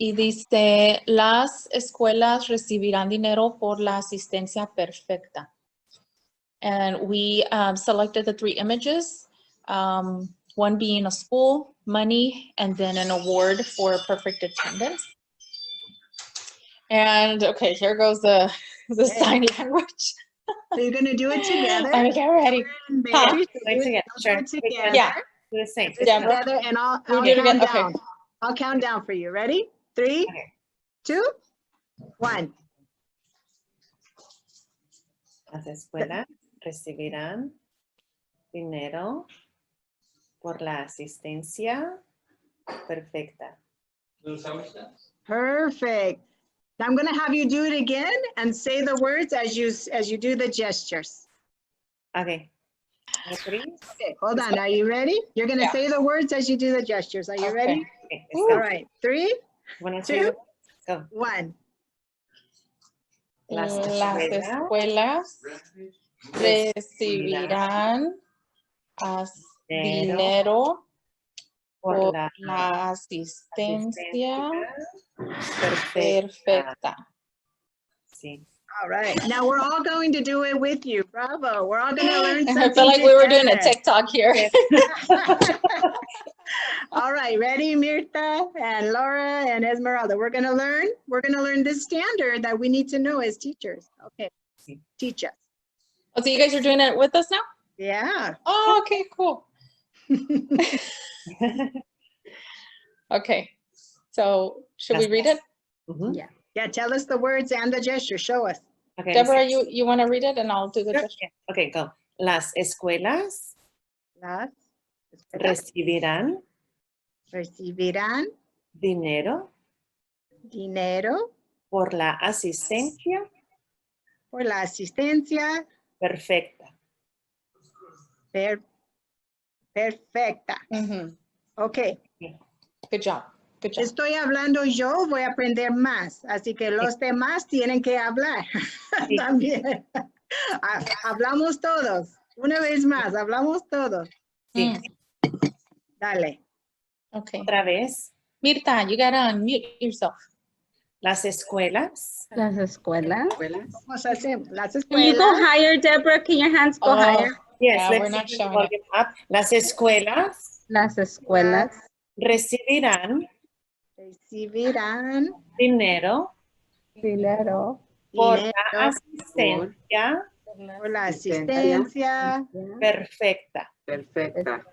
Speaker 6: Y dice, las escuelas recibirán dinero por la asistencia perfecta. And we selected the 3 images, one being a school, money, and then an award for perfect attendance. And okay, here goes the sign language.
Speaker 3: So you're going to do it together.
Speaker 6: Let me get ready. Huh?
Speaker 3: Together.
Speaker 6: Yeah.
Speaker 4: Do the same.
Speaker 3: Together, and I'll count down. Okay. I'll count down for you. Ready? 3, 2, 1.
Speaker 4: Las escuelas recibirán dinero por la asistencia perfecta.
Speaker 3: Perfect. Now I'm going to have you do it again and say the words as you do the gestures.
Speaker 4: Okay.
Speaker 3: Okay, hold on. Are you ready? You're going to say the words as you do the gestures. Are you ready?
Speaker 4: Okay,
Speaker 3: All right. 3,
Speaker 4: Wanna
Speaker 3: 2,
Speaker 4: go.
Speaker 3: 1.
Speaker 6: Las escuelas recibirán dinero por la asistencia perfecta.
Speaker 4: Sí.
Speaker 3: All right. Now we're all going to do it with you. Bravo. We're all going to learn something.
Speaker 6: I feel like we were doing a
Speaker 3: together.
Speaker 6: TikTok here.
Speaker 3: All right. Ready, Mirta and Laura and Esmeralda? We're going to learn this standard that we need to know as teachers. Okay. Teach us.
Speaker 6: Oh, so you guys are doing it with us now?
Speaker 3: Yeah.
Speaker 6: Oh, okay, cool. Okay. So should we read it?
Speaker 3: Yeah. Yeah. Tell us the words and the gesture. Show us.
Speaker 4: Okay,
Speaker 6: Deborah, you want to read it and I'll do the gesture.
Speaker 4: Okay, go. Las escuelas recibirán dinero por la asistencia perfecta.
Speaker 3: Perfecta.
Speaker 6: Mm-hmm.
Speaker 3: Okay.
Speaker 6: Good job. Good job.
Speaker 3: Estoy hablando yo, voy a aprender más. Así que los demás tienen que hablar
Speaker 4: Sí.
Speaker 3: también. Hablamos todos. Una vez más, hablamos todos.
Speaker 4: Sí.
Speaker 3: Dale.
Speaker 6: Okay.
Speaker 4: Otra vez.
Speaker 6: Mirta, you gotta unmute yourself.
Speaker 4: Las escuelas.
Speaker 5: Las escuelas.
Speaker 1: Escuelas.
Speaker 3: ¿Cómo se hace? Las
Speaker 5: Can you go
Speaker 3: escuelas.
Speaker 5: higher, Deborah? Can your hands go higher?
Speaker 4: Yes,
Speaker 6: Yeah,
Speaker 4: let's
Speaker 6: we're not
Speaker 4: see
Speaker 6: showing
Speaker 4: volume up. Las escuelas
Speaker 5: Las escuelas
Speaker 4: recibirán
Speaker 3: Recibirán
Speaker 4: dinero
Speaker 5: dinero
Speaker 4: por
Speaker 3: dinero
Speaker 4: la asistencia
Speaker 3: por la asistencia.
Speaker 4: perfecta.
Speaker 1: Perfecta.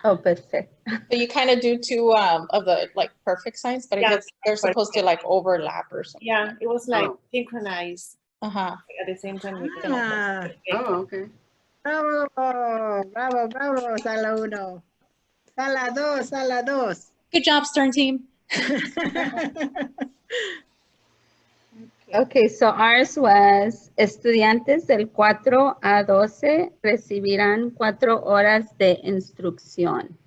Speaker 5: Oh, perfect.
Speaker 6: So you kind of do two of the like perfect signs, but
Speaker 4: Yeah.
Speaker 6: they're supposed to like overlap or something.
Speaker 4: Yeah, it was like
Speaker 1: Oh.
Speaker 4: synchronized
Speaker 6: Uh-huh.
Speaker 4: at the same time. We
Speaker 3: Ah,
Speaker 1: Oh, okay.
Speaker 3: bravo, bravo, bravo, sala 1. Sala 2, sala 2.
Speaker 6: Good job, Stern team.
Speaker 5: Okay, so ours was estudiantes del 4 a 12 recibirán 4 horas de instrucción.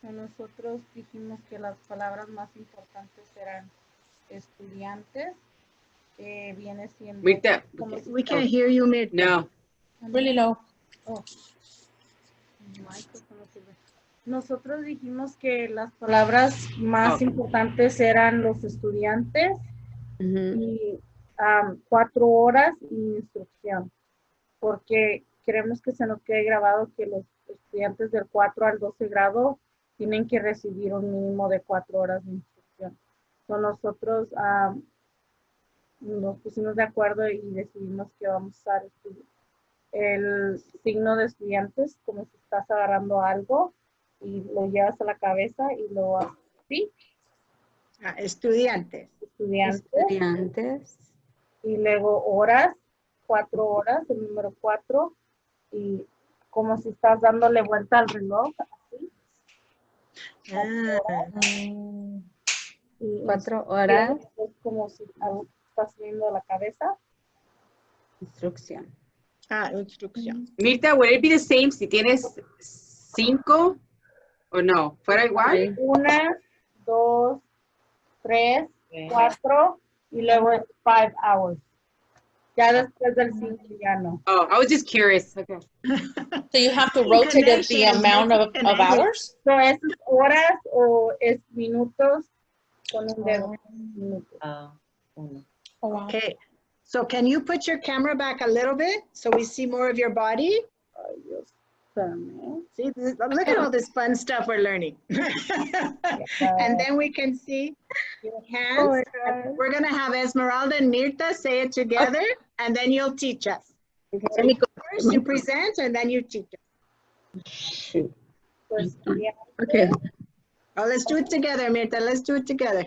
Speaker 2: Nosotros dijimos que las palabras más importantes eran estudiantes, que viene siendo...
Speaker 1: Mirta.
Speaker 2: como si-
Speaker 3: We can't hear you, Mirta.
Speaker 1: No.
Speaker 6: Really low.
Speaker 2: micrófono sirve. Nosotros dijimos que las palabras más importantes eran los estudiantes
Speaker 5: Ujú.
Speaker 2: y 4 horas y instrucción, porque queremos que se nos quede grabado que los estudiantes del 4 al 12 grado tienen que recibir un mínimo de 4 horas de instrucción. Entonces nosotros nos pusimos de acuerdo y decidimos que vamos a usar el signo de estudiantes, como si estás agarrando algo y lo llevas a la cabeza y lo haces así,
Speaker 3: Estudiantes.
Speaker 2: estudiantes.
Speaker 5: Estudiantes.
Speaker 2: Y luego horas, 4 horas, el número 4, y como si estás dándole vuelta al reloj, así.
Speaker 3: Ah,
Speaker 2: Y
Speaker 5: 4 horas.
Speaker 2: es como si algo estás viendo la cabeza.
Speaker 5: Instrucción.
Speaker 3: instrucción.
Speaker 1: Mirta, would it be the same si tienes 5 o no? ¿Fuera igual?
Speaker 2: 1, 2, 3, 4, y luego 5 hours. Ya después del 5 ya no.
Speaker 1: Oh, I was just curious. Okay.
Speaker 6: So you have to rotate it the amount of hours?
Speaker 2: So, ¿es horas o es minutos con un dedo? Minutos.
Speaker 6: Oh, wow.
Speaker 3: Okay. So can you put your camera back a little bit so we see more of your body?
Speaker 2: Ay, Dios. Espérame.
Speaker 3: See, look at all this fun stuff we're learning. And then we can see your hands. We're going to have Esmeralda and Mirta say it together, and then you'll teach us.
Speaker 5: Let me go.
Speaker 3: First you present, and then you teach us.
Speaker 5: Shoot.
Speaker 2: Pues, ya.
Speaker 5: Okay.
Speaker 3: Oh, let's do it together, Mirta. Let's do it together.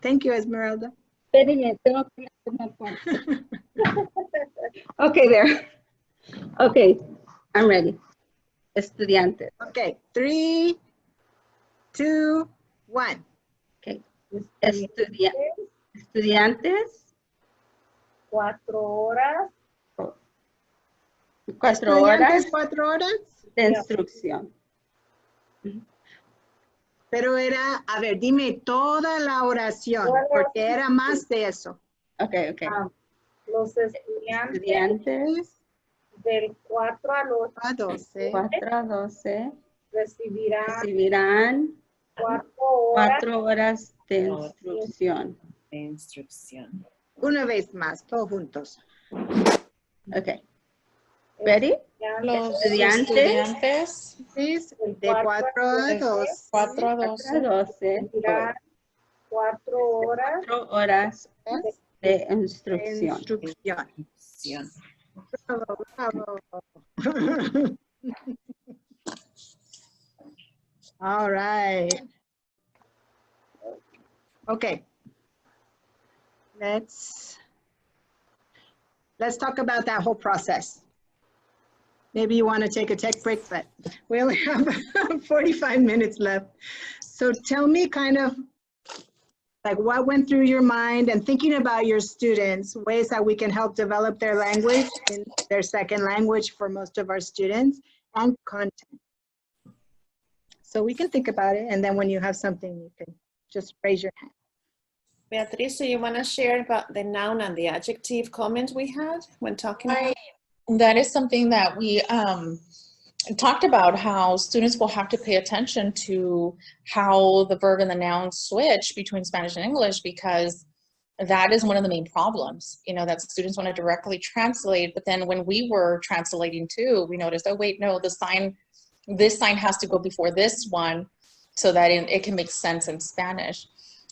Speaker 3: Thank you, Esmeralda.
Speaker 5: Espérenme, tengo que hacer una pausa. Okay, there. Okay, I'm ready. Estudiantes.
Speaker 3: Okay, 3, 2, 1.
Speaker 5: Okay. Estudiantes.
Speaker 2: 4 horas.
Speaker 5: 4 horas
Speaker 3: 4 horas.
Speaker 5: de instrucción.
Speaker 3: Pero era, a ver, dime toda la oración, porque era más de eso.
Speaker 5: Okay, okay.
Speaker 2: Los estudiantes
Speaker 5: Estudiantes.
Speaker 2: del 4 al 8
Speaker 3: A 12.
Speaker 5: 4 a 12
Speaker 2: recibirán
Speaker 5: recibirán
Speaker 2: 4 horas
Speaker 5: 4 horas de instrucción.
Speaker 4: De instrucción.
Speaker 3: Una vez más, todos juntos.
Speaker 5: Okay. Ready?
Speaker 6: Los
Speaker 5: Estudiantes.
Speaker 6: estudiantes,
Speaker 3: De 4 a 12.
Speaker 6: 4 a
Speaker 5: 4 a
Speaker 6: 12.
Speaker 5: 12.
Speaker 2: recibirán 4 horas
Speaker 5: 4 horas de
Speaker 3: De
Speaker 5: instrucción.
Speaker 3: instrucción.
Speaker 4: Instrucción.
Speaker 3: Bravo, bravo. All right. Okay. Let's talk about that whole process. Maybe you want to take a tech break, but we only have 45 minutes left. So tell me kind of like what went through your mind and thinking about your students, ways that we can help develop their language in their second language for most of our students, and content. So we can think about it. And then when you have something, you can just raise your hand.
Speaker 4: Beatriz, do you want to share about the noun and the adjective comment we had when talking about?
Speaker 6: That is something that we talked about, how students will have to pay attention to how the verb and the noun switch between Spanish and English, because that is one of the main problems, you know, that students want to directly translate. But then when we were translating too, we noticed, oh, wait, no, this sign has to go before this one so that it can make sense in Spanish.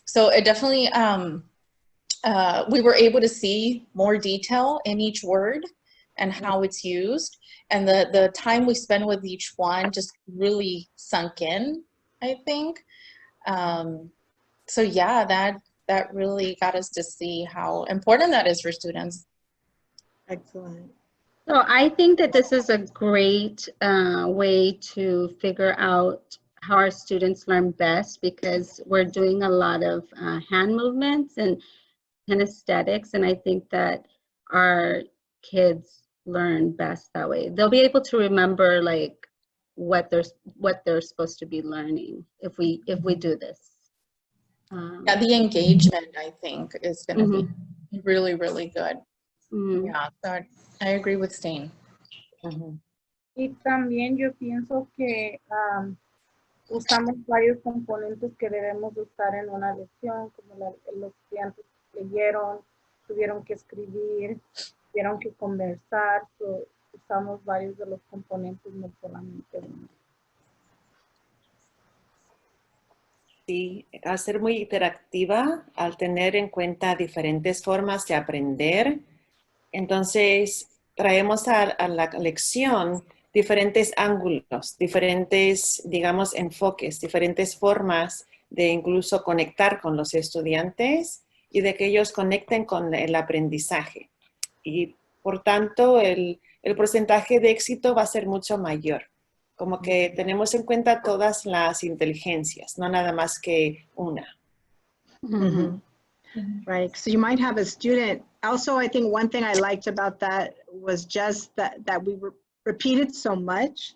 Speaker 6: So it definitely, we were able to see more detail in each word and how it's used. And the time we spend with each one just really sunk in, I think. So yeah, that really got us to see how important that is for students.
Speaker 3: Excellent.
Speaker 5: So I think that this is a great way to figure out how our students learn best, because we're doing a lot of hand movements and kinesthetics, and I think that our kids learn best that way. They'll be able to remember like what they're supposed to be learning if we do this.
Speaker 6: Yeah, the engagement, I think, is going to be really, really good. Yeah, so I agree with Stain.
Speaker 2: Y también yo pienso que usamos varios componentes que debemos usar en una lección, como los estudiantes leyeron, tuvieron que escribir, tuvieron que conversar, so usamos varios de los componentes, no solamente uno.
Speaker 4: Sí, al ser muy interactiva, al tener en cuenta diferentes formas de aprender, entonces traemos a la lección diferentes ángulos, diferentes, digamos, enfoques, diferentes formas de incluso conectar con los estudiantes y de que ellos conecten con el aprendizaje. Y por tanto, el porcentaje de éxito va a ser mucho mayor. Como que tenemos en cuenta todas las inteligencias, no nada más que una.
Speaker 3: Right, so you might have a student. Also, I think one thing I liked about that was just that we repeated so much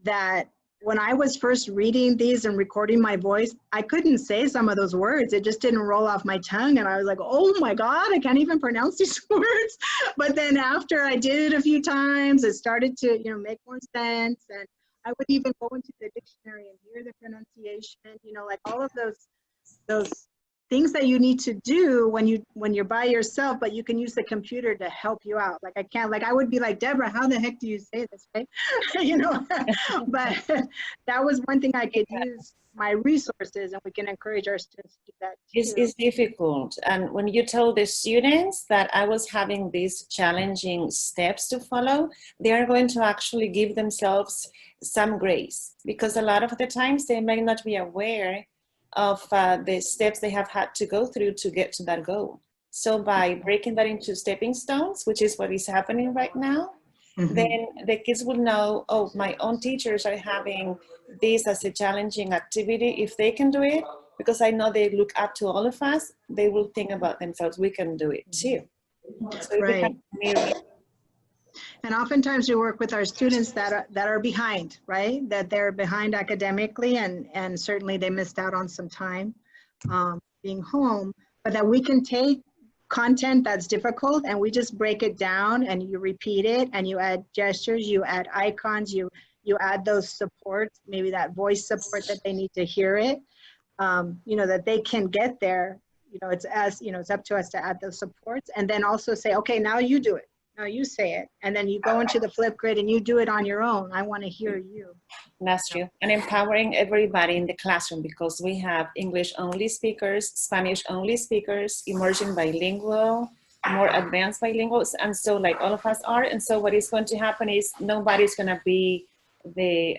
Speaker 3: that when I was first reading these and recording my voice, I couldn't say some of those words. It just didn't roll off my tongue. And I was like, oh my God, I can't even pronounce these words. But then after I did it a few times, it started to, you know, make more sense. And I would even go into the dictionary and hear the pronunciation, you know, like all of those things that you need to do when you're by yourself, but you can use the computer to help you out. Like I would be like, Deborah, how the heck do you say this, right? You know, but that was one thing I could use my resources, and we can encourage our students to do that too.
Speaker 4: It's difficult. And when you tell the students that I was having these challenging steps to follow, they are going to actually give themselves some grace, because a lot of the times they may not be aware of the steps they have had to go through to get to that goal. So by breaking that into stepping stones, which is what is happening right now, then the kids will know, oh, my own teachers are having this as a challenging activity. If they can do it, because I know they look up to all of us, they will think about themselves, we can do it too. So it becomes a mirror.
Speaker 3: And oftentimes we work with our students that are behind, right? That they're behind academically, and certainly they missed out on some time being home, but that we can take content that's difficult and we just break it down, and you repeat it, and you add gestures, you add icons, you add those supports, maybe that voice support that they need to hear it, you know, that they can get there. You know, it's up to us to add those supports, and then also say, okay, now you do it. Now you say it, and then you go into the Flipgrid and you do it on your own. I want to hear you.
Speaker 4: That's true. And empowering everybody in the classroom, because we have English only speakers, Spanish only speakers, Immersion bilingual, more advanced bilinguals, and so like all of us are. And so what is going to happen is nobody's going to be the,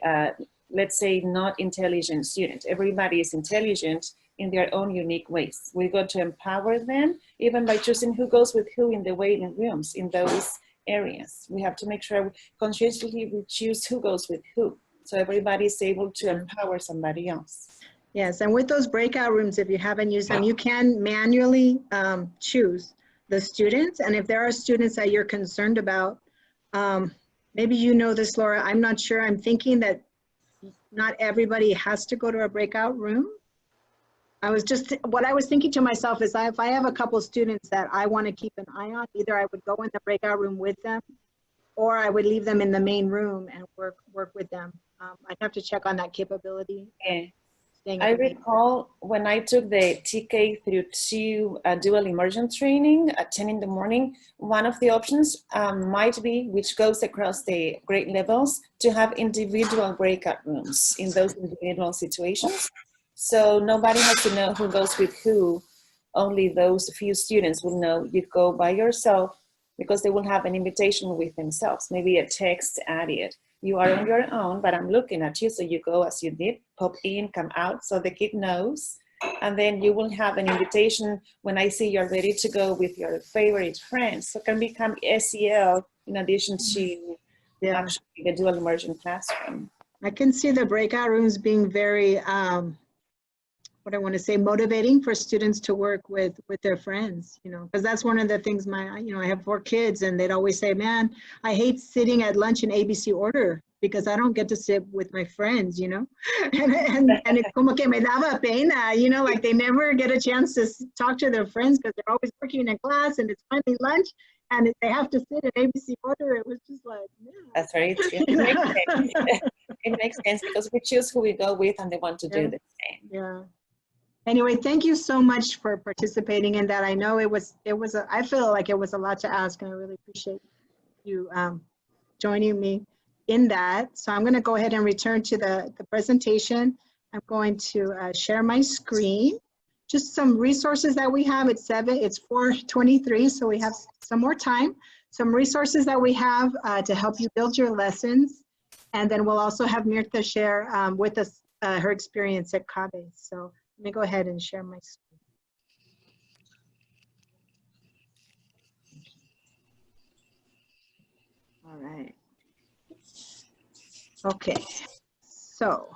Speaker 4: let's say, not intelligent student. Everybody is intelligent in their own unique ways. We're going to empower them, even by choosing who goes with who in the waiting rooms, in those areas. We have to make sure consciously we choose who goes with who, so everybody is able to empower somebody else.
Speaker 3: Yes, and with those breakout rooms, if you haven't used them, you can manually choose the students. And if there are students that you're concerned about, maybe you know this, Laura, I'm not sure, I'm thinking that not everybody has to go to a breakout room. What I was thinking to myself is if I have a couple students that I want to keep an eye on, either I would go in the breakout room with them, or I would leave them in the main room and work with them. I'd have to check on that capability.
Speaker 4: Yeah. I recall when I took the TK through 2 dual immersion training at 10 in the morning, one of the options might be, which goes across the grade levels, to have individual breakout rooms in those individual situations. So nobody has to know who goes with who. Only those few students will know you go by yourself, because they will have an invitation with themselves, maybe a text added. You are on your own, but I'm looking at you, so you go as you did, pop in, come out, so the kid knows. And then you will have an invitation when I see you're ready to go with your favorite friends. So it can become SEL in addition to actually the dual immersion classroom.
Speaker 3: I can see the breakout rooms being very, what I want to say, motivating for students to work with their friends, you know, because that's one of the things I have 4 kids, and they'd always say, man, I hate sitting at lunch in ABC order because I don't get to sit with my friends, you know, and it's como que me daba pena, you know, like they never get a chance to talk to their friends because they're always working in class and it's finally lunch and they have to sit in ABC order. It was just like, yeah.
Speaker 4: That's very true. It makes sense. It makes sense because we choose who we go with and they want to do the same.
Speaker 3: Yeah. Anyway, thank you so much for participating in that. I know I feel like it was a lot to ask, and I really appreciate you joining me in that. So I'm going to go ahead and return to the presentation. I'm going to share my screen. Just some resources that we have. It's 4:23, so we have some more time. Some resources that we have to help you build your lessons. And then we'll also have Mirtha share with us her experience at CABE. So let me go ahead and share my screen. All right. Okay. So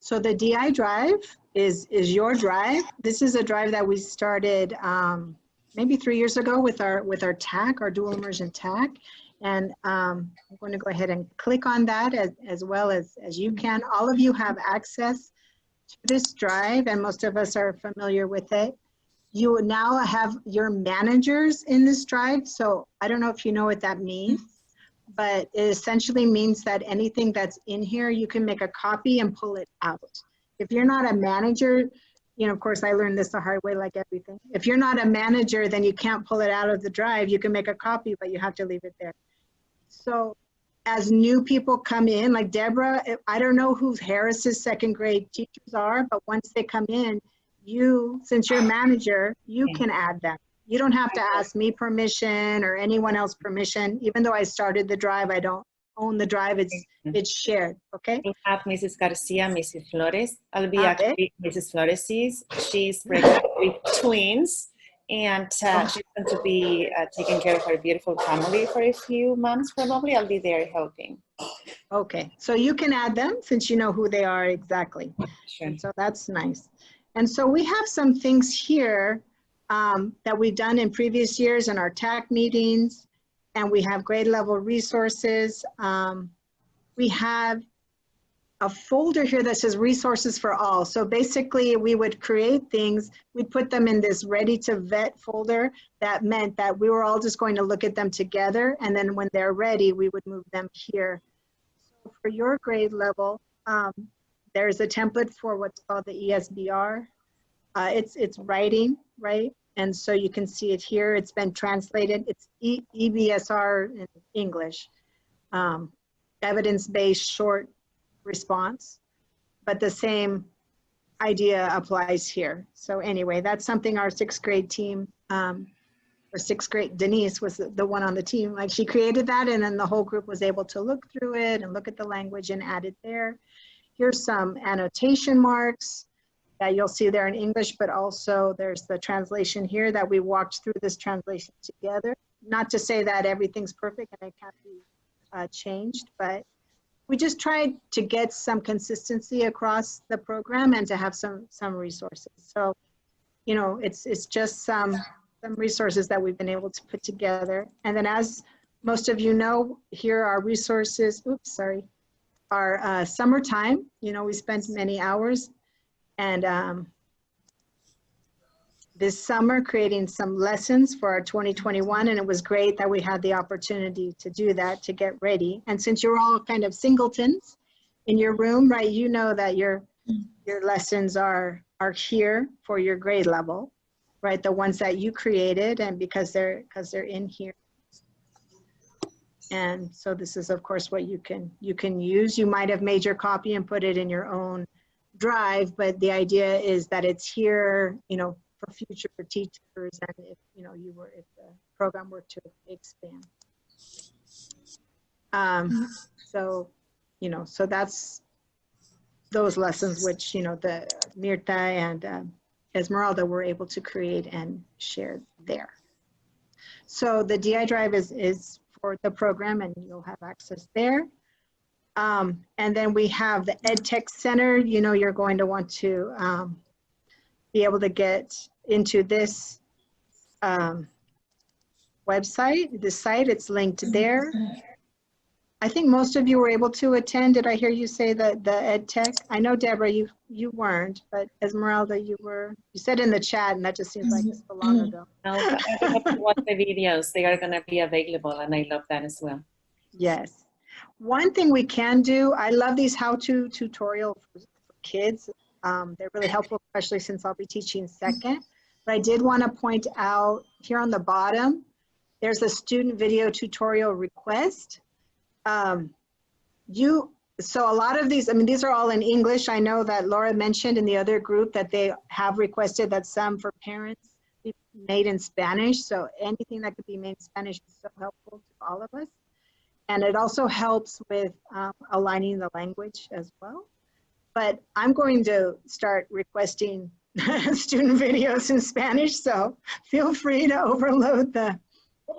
Speaker 3: the DI drive is your drive. This is a drive that we started maybe 3 years ago with our TAC, our dual immersion TAC. And I'm going to go ahead and click on that as well as you can. All of you have access to this drive, and most of us are familiar with it. You now have your managers in this drive. So I don't know if you know what that means, but it essentially means that anything that's in here, you can make a copy and pull it out. If you're not a manager, you know, of course, I learned this the hard way, like everything. If you're not a manager, then you can't pull it out of the drive. You can make a copy, but you have to leave it there. So as new people come in, like Deborah, I don't know who Harris's second grade teachers are, but once they come in, since you're a manager, you can add them. You don't have to ask me permission or anyone else permission. Even though I started the drive, I don't own the drive. It's shared, okay?
Speaker 4: We have Mrs. Garcia, Mrs. Flores. I'll be actually Mrs. Flores. She's pregnant with twins, and she's going to be taking care of her beautiful family for a few months, probably. I'll be there helping.
Speaker 3: Okay, so you can add them since you know who they are exactly.
Speaker 4: Sure.
Speaker 3: And so that's nice. And so we have some things here that we've done in previous years in our TAC meetings, and we have grade level resources. We have a folder here that says resources for all. So basically we would create things, we'd put them in this ready to vet folder. That meant that we were all just going to look at them together, and then when they're ready, we would move them here. So for your grade level, there's a template for what's called the ESBR. It's writing, right? And so you can see it here. It's been translated. It's EBSR in English, evidence-based short response, but the same idea applies here. So anyway, that's something our 6th grade team, or 6th grade, Denise was the one on the team, like she created that, and then the whole group was able to look through it and look at the language and add it there. Here's some annotation marks that you'll see there in English, but also there's the translation here that we walked through this translation together. Not to say that everything's perfect and it can't be changed, but we just tried to get some consistency across the program and to have some resources. So, you know, it's just some resources that we've been able to put together. And then as most of you know, here are resources, our summertime. You know, we spent many hours and this summer creating some lessons for our 2021, and it was great that we had the opportunity to do that, to get ready. And since you're all kind of singletons in your room, right, you know that your lessons are here for your grade level, right, the ones that you created, and because they're in here. And so this is, of course, what you can use. You might have made your copy and put it in your own drive, but the idea is that it's here, you know, for future teachers, and if you know if the program were to expand. So you know, so that's those lessons which, you know, the Mirta and Esmeralda were able to create and share there. So the DI drive is for the program, and you'll have access there. And then we have the Edtech Center. You know, you're going to want to be able to get into this website, this site. It's linked there. I think most of you were able to attend. Did I hear you say that the Edtech? I know, Deborah, you weren't, but Esmeralda, you were. You said in the chat, and that just seems like it's so long ago.
Speaker 4: No, but I have to watch the videos. They are going to be available, and I love that as well.
Speaker 3: Yes. One thing we can do, I love these how-to tutorials for kids. They're really helpful, especially since I'll be teaching second. But I did want to point out here on the bottom, there's a student video tutorial request. So a lot of these, I mean, these are all in English. I know that Laura mentioned in the other group that they have requested that some for parents be made in Spanish. So anything that could be made in Spanish is so helpful to all of us. And it also helps with aligning the language as well. But I'm going to start requesting student videos in Spanish, so feel free to overload the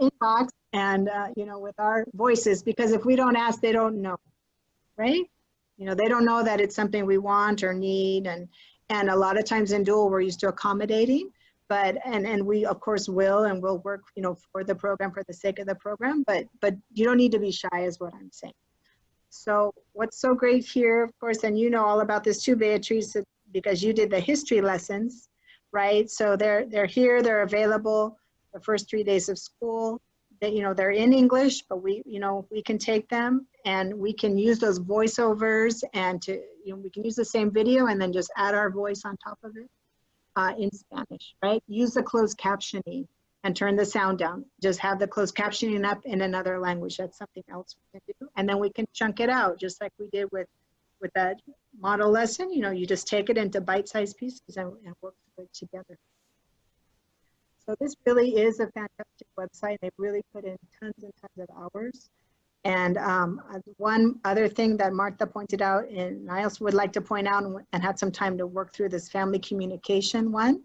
Speaker 3: inbox and, you know, with our voices, because if we don't ask, they don't know, right? You know, they don't know that it's something we want or need, and a lot of times in dual, we're used to accommodating, but, and we, of course, will work, you know, for the program, for the sake of the program, but you don't need to be shy is what I'm saying. So what's so great here, of course, and you know all about this too, Beatrice, because you did the history lessons, right? So they're here, they're available the first 3 days of school. That, you know, they're in English, but we, you know, we can take them and we can use those voiceovers, and to, you know, we can use the same video and then just add our voice on top of it in Spanish, right? Use the closed captioning and turn the sound down. Just have the closed captioning up in another language. That's something else we can do. And then we can chunk it out, just like we did with that model lesson. You know, you just take it into bite-sized pieces and work through it together. So this really is a fantastic website. They've really put in tons and tons of hours. And one other thing that Martha pointed out, and I also would like to point out and had some time to work through this family communication one.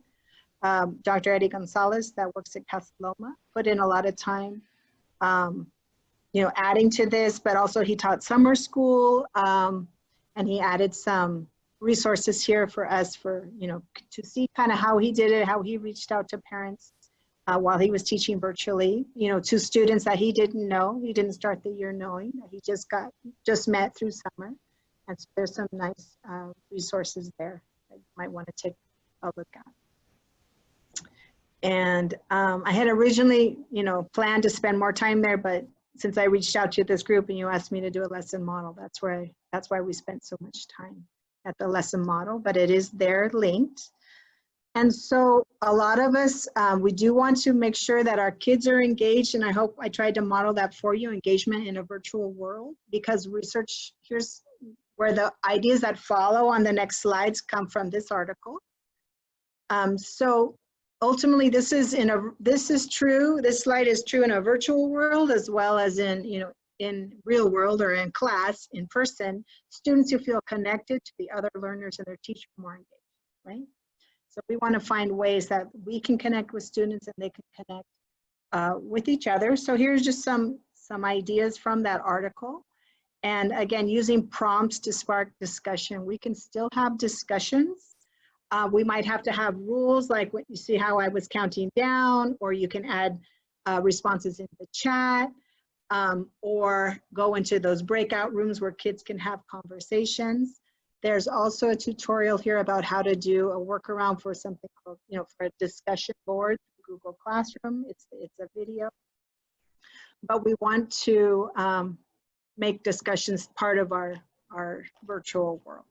Speaker 3: Dr. Eddie Gonzalez that works at Casa Loma put in a lot of time, you know, adding to this, but also he taught summer school, and he added some resources here for us for, you know, to see kind of how he did it, how he reached out to parents while he was teaching virtually, you know, to students that he didn't know. He didn't start the year knowing, that he just met through summer. And so there's some nice resources there that you might want to take a look at. And I had originally, you know, planned to spend more time there, but since I reached out to this group and you asked me to do a lesson model, that's why we spent so much time at the lesson model, but it is there linked. And so a lot of us, we do want to make sure that our kids are engaged, and I hope I tried to model that for you, engagement in a virtual world, because research, here's where the ideas that follow on the next slides come from this article. So ultimately, this is true. This slide is true in a virtual world as well as in, you know, in real world or in class, in person. Students who feel connected to the other learners and their teacher more engaged, right? So we want to find ways that we can connect with students and they can connect with each other. So here's just some ideas from that article. And again, using prompts to spark discussion. We can still have discussions. We might have to have rules like what you see how I was counting down, or you can add responses in the chat. or go into those breakout rooms where kids can have conversations. There's also a tutorial here about how to do a workaround for something called, for a discussion board, Google Classroom. It's a video. But we want to make discussions part of our virtual world.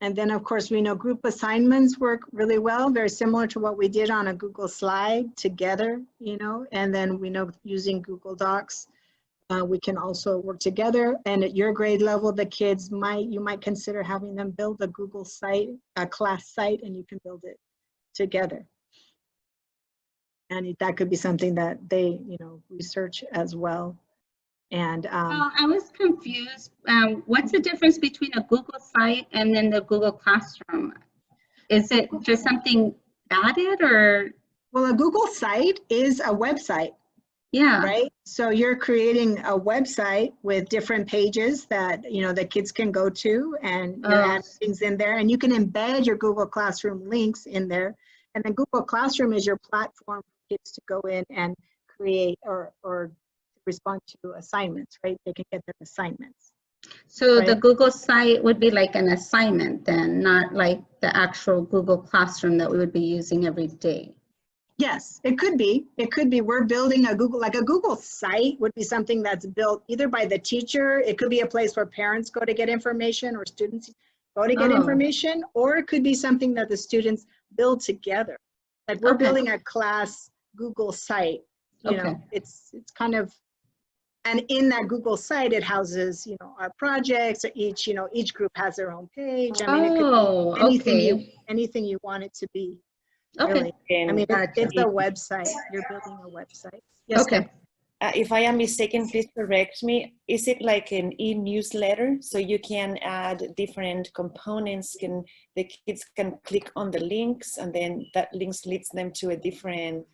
Speaker 3: And then, of course, we know group assignments work really well, very similar to what we did on a Google slide together, and then we know using Google Docs, we can also work together. And at your grade level, the kids you might consider having them build a Google site, a class site, and you can build it together. And that could be something that they, research as well. And
Speaker 5: I was confused. What's the difference between a Google site and then the Google Classroom? Is it just something added, or?
Speaker 3: Well, a Google site is a website.
Speaker 5: Yeah.
Speaker 3: Right. So you're creating a website with different pages that, the kids can go to, and you're adding things in there, and you can embed your Google Classroom links in there. And then Google Classroom is your platform for kids to go in and create or respond to assignments, right? They can get their assignments.
Speaker 5: So
Speaker 3: right?
Speaker 5: the Google site would be like an assignment then, not like the actual Google Classroom that we would be using every day.
Speaker 3: Yes, it could be. It could be. We're building a Google site would be something that's built either by the teacher. It could be a place where parents go to get information or students go to get information, or it could be something that the students build together. Like we're building a class Google site. It's kind of, and in that Google site, it houses, our projects. Each group has their own page. I mean, it could be anything you want it to be. Really. I mean, it's a website. You're building a website. Yes,
Speaker 4: okay. If I am mistaken, please correct me. Is it like an e-newsletter? So you can add different components, the kids can click on the links, and then that links leads them to a different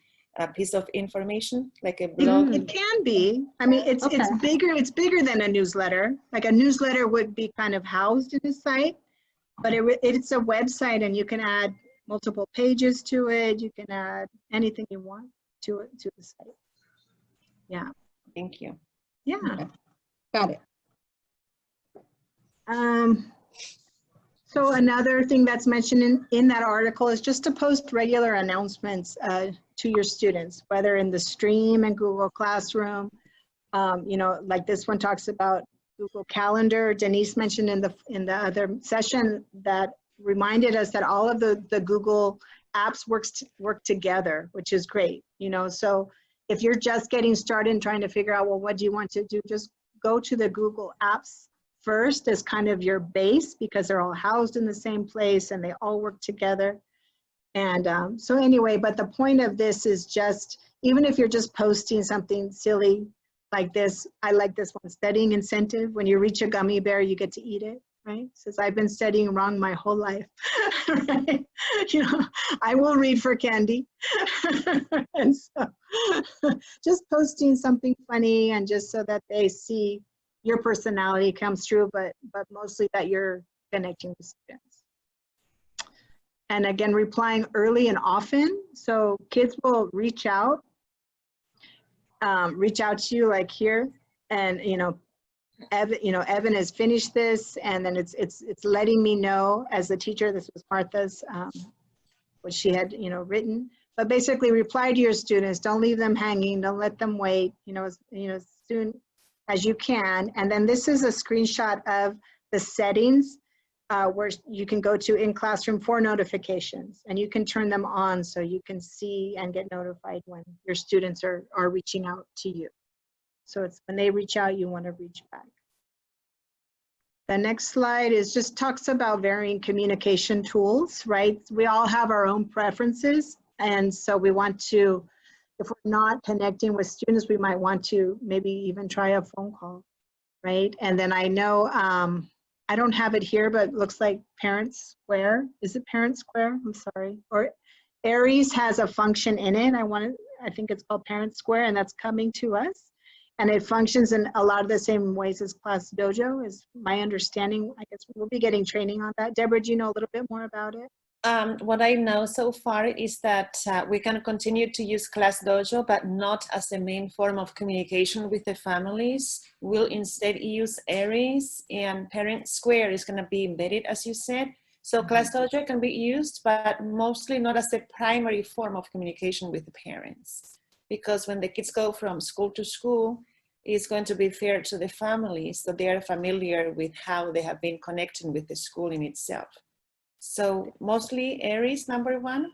Speaker 4: piece of information, like a blog?
Speaker 3: It can be. I mean, it's bigger than a newsletter. Like a newsletter would be kind of housed in a site, but it's a website, and you can add multiple pages to it. You can add anything you want to the site. Yeah.
Speaker 4: Thank you.
Speaker 3: Yeah.
Speaker 5: Okay. Got it.
Speaker 3: So another thing that's mentioned in that article is just to post regular announcements to your students, whether in the stream and Google Classroom. Like this one talks about Google Calendar. Denise mentioned in the other session that reminded us that all of the Google apps work together, which is great. So if you're just getting started and trying to figure out, well, what do you want to do? Just go to the Google apps first as kind of your base, because they're all housed in the same place and they all work together. And so anyway, but the point of this is just, even if you're just posting something silly like this, I like this one, studying incentive. When you reach a gummy bear, you get to eat it. Right? Says, I've been studying wrong my whole life. Right? I will read for candy. And so just posting something funny, and just so that they see your personality comes through, but mostly that you're connecting with students. And again, replying early and often. So kids will reach out to you, like here, and Evan has finished this, and then it's letting me know as the teacher. This was Martha's, what she had written. But basically, reply to your students. Don't leave them hanging. Don't let them wait. As soon as you can. And then this is a screenshot of the settings where you can go to in classroom for notifications, and you can turn them on so you can see and get notified when your students are reaching out to you. So it's when they reach out, you want to reach back. The next slide just talks about varying communication tools, right? We all have our own preferences. And so we want to, if we're not connecting with students, we might want to maybe even try a phone call, right? And then I know, I don't have it here, but it looks like Parent Square. Is it Parent Square? I'm sorry. Or Aries has a function in it. I think it's called Parent Square, and that's coming to us. And it functions in a lot of the same ways as Class Dojo, is my understanding. I guess we'll be getting training on that. Deborah, do you know a little bit more about it?
Speaker 4: What I know so far is that we can continue to use Class Dojo, but not as the main form of communication with the families. We'll instead use Aries, and Parent Square is going to be embedded, as you said. So Class Dojo can be used, but mostly not as the primary form of communication with the parents. Because when the kids go from school to school, it's going to be fair to the families that they are familiar with how they have been connecting with the school in itself. So mostly Aries, number 1,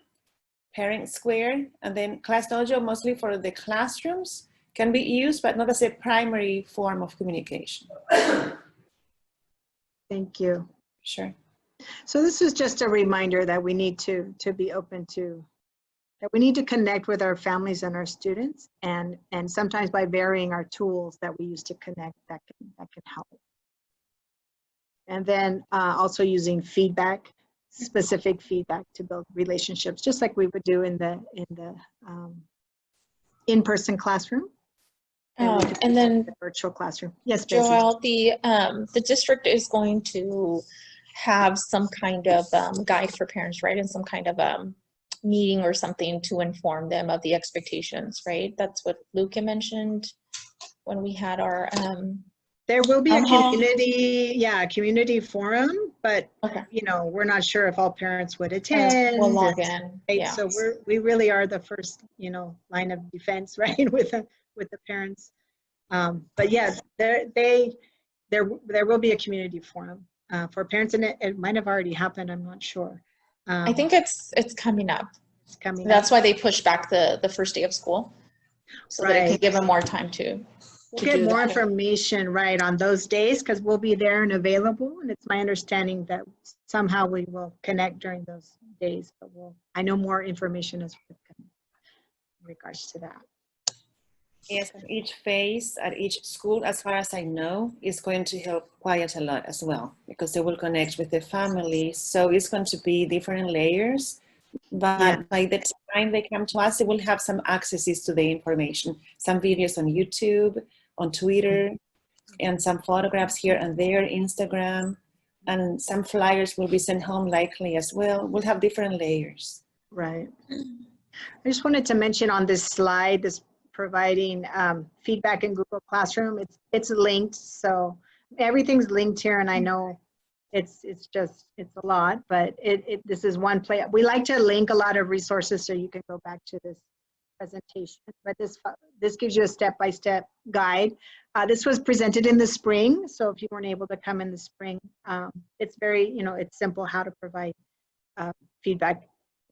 Speaker 4: Parent Square, and then Class Dojo mostly for the classrooms can be used, but not as a primary form of communication.
Speaker 3: Thank you.
Speaker 4: Sure.
Speaker 3: So this is just a reminder that we need to be open to, that we need to connect with our families and our students, and sometimes by varying our tools that we use to connect, that can help. And then also using feedback, specific feedback to build relationships, just like we would do in the in-person classroom.
Speaker 6: And then
Speaker 3: the virtual classroom. Yes, Bessie.
Speaker 6: Joelle, the district is going to have some kind of guide for parents, right? And some kind of meeting or something to inform them of the expectations, right? That's what Luca mentioned when we had our
Speaker 3: there will be a community forum, but
Speaker 6: okay.
Speaker 3: you know, we're not sure if all parents would attend.
Speaker 6: We'll log in.
Speaker 3: Right?
Speaker 6: Yeah.
Speaker 3: So we really are the first, you know, line of defense, right, with the parents. But yeah, there will be a community forum for parents, and it might have already happened. I'm not sure.
Speaker 6: I think it's coming up.
Speaker 3: It's coming.
Speaker 6: That's why they pushed back the first day of school, so that it could give them more time to.
Speaker 3: We'll get more information, right, on those days, because we'll be there and available. And it's my understanding that somehow we will connect during those days. But I know more information as in regards to that.
Speaker 4: Yes, and each phase at each school, as far as I know, is going to help quite a lot as well, because they will connect with the family. So it's going to be different layers. But by the time they come to us, they will have some accesses to the information, some videos on YouTube, on Twitter, and some photographs here and there, Instagram, and some flyers will be sent home likely as well. We'll have different layers.
Speaker 3: Right. I just wanted to mention on this slide, this providing feedback in Google Classroom, it's linked. So everything's linked here, and I know it's a lot, but this is one place. We like to link a lot of resources so you can go back to this presentation, but this gives you a step-by-step guide. This was presented in the spring, so if you weren't able to come in the spring, it's very, you know, it's simple how to provide feedback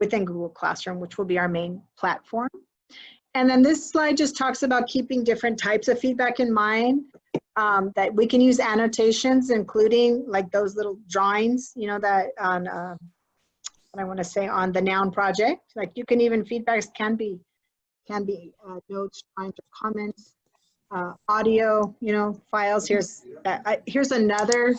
Speaker 3: within Google Classroom, which will be our main platform. And then this slide just talks about keeping different types of feedback in mind, that we can use annotations, including like those little drawings, you know, that on, what I want to say, on the noun project. Like you can even, feedbacks can be notes, drawings, or comments, audio, you know, files. Here's another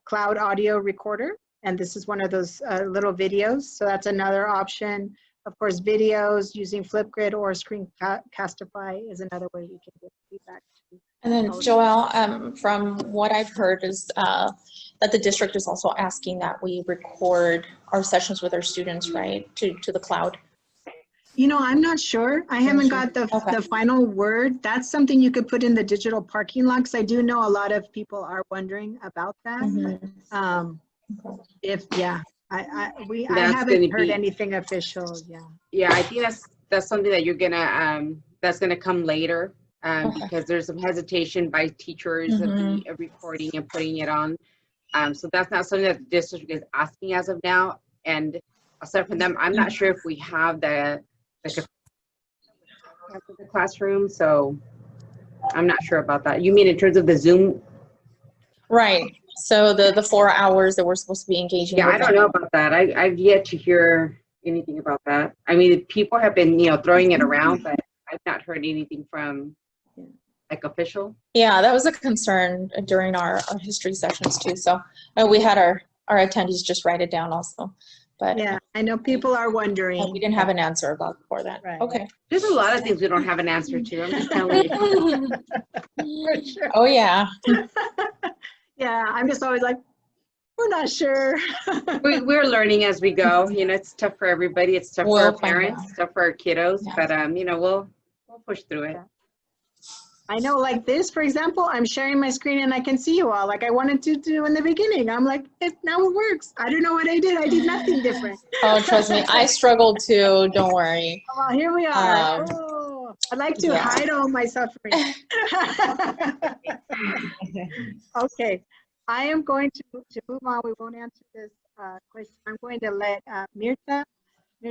Speaker 3: cloud audio recorder, and this is one of those little videos. So that's another option. Of course, videos using Flipgrid or Screencastify is another way we can get feedback.
Speaker 6: And then Joelle, from what I've heard is that the district is also asking that we record our sessions with our students, right, to the cloud.
Speaker 3: You know, I'm not sure. I haven't got the final word. That's something you could put in the digital parking lot, because I do know a lot of people are wondering about that. Mm-hmm. I haven't heard anything official.
Speaker 1: Yeah, I think that's something that you're gonna that's gonna come later, because there's some hesitation by teachers of the recording and putting it on. So that's not something that the district is asking as of now. And aside from them, I'm not sure if we have the classroom, so I'm not sure about that. You mean in terms of the Zoom?
Speaker 6: Right. So the 4 hours that we're supposed to be engaging.
Speaker 1: Yeah, I don't know about that. I've yet to hear anything about that. I mean, people have been, you know, throwing it around, but I've not heard anything from like official.
Speaker 6: Yeah, that was a concern during our history sessions too. So we had our attendees just write it down also. But
Speaker 3: yeah, I know people are wondering.
Speaker 6: We didn't have an answer for that.
Speaker 3: Right.
Speaker 6: Okay.
Speaker 1: There's a lot of things we don't have an answer to. I'm just telling you.
Speaker 3: For sure.
Speaker 6: Oh yeah.
Speaker 3: Yeah, I'm just always like, We're not sure.
Speaker 1: We're learning as we go. You know, it's tough for everybody. It's tough for
Speaker 6: We'll
Speaker 1: our
Speaker 6: find
Speaker 1: parents,
Speaker 6: out.
Speaker 1: it's tough for our kiddos,
Speaker 6: Yeah.
Speaker 1: but you know, we'll push through it.
Speaker 3: I know, like this, for example, I'm sharing my screen and I can see you all like I wanted to do in the beginning. I'm like, now it works. I don't know what I did. I did nothing different.
Speaker 6: Oh, trust me, I struggled too. Don't worry.
Speaker 3: Well, here we are.
Speaker 6: Um,
Speaker 3: Oh, I'd like to
Speaker 6: yeah.
Speaker 3: hide all my suffering. Okay, I am going to move on. We won't answer this question. I'm going to let Mirta,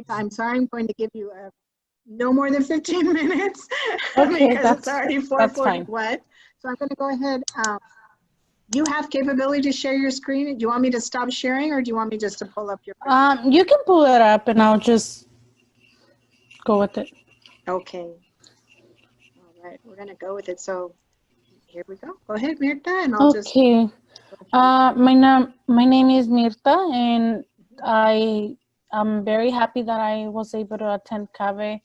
Speaker 3: I'm sorry, I'm going to give you no more than 15 minutes
Speaker 9: Okay,
Speaker 3: because it's already
Speaker 9: that's fine.
Speaker 3: 4:41. So I'm going to go ahead. You have capability to share your screen. Do you want me to stop sharing or do you want me just to pull up your?
Speaker 9: You can pull it up and I'll just go with it.
Speaker 3: Okay. All right, we're going to go with it. So here we go. Go ahead, Mirta, and I'll just.
Speaker 9: Okay. My name is Mirta, and I'm very happy that I was able to attend CAVE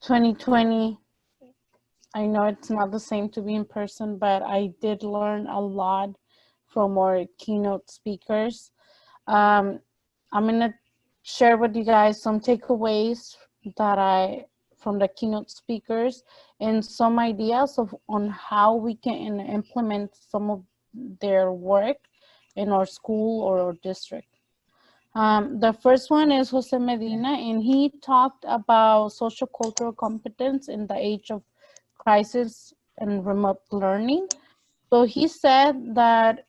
Speaker 9: 2020. I know it's not the same to be in person, but I did learn a lot from our keynote speakers. I'm gonna share with you guys some takeaways from the keynote speakers and some ideas on how we can implement some of their work in our school or our district. The first one is Jose Medina, and he talked about social cultural competence in the age of crisis and remote learning. So he said that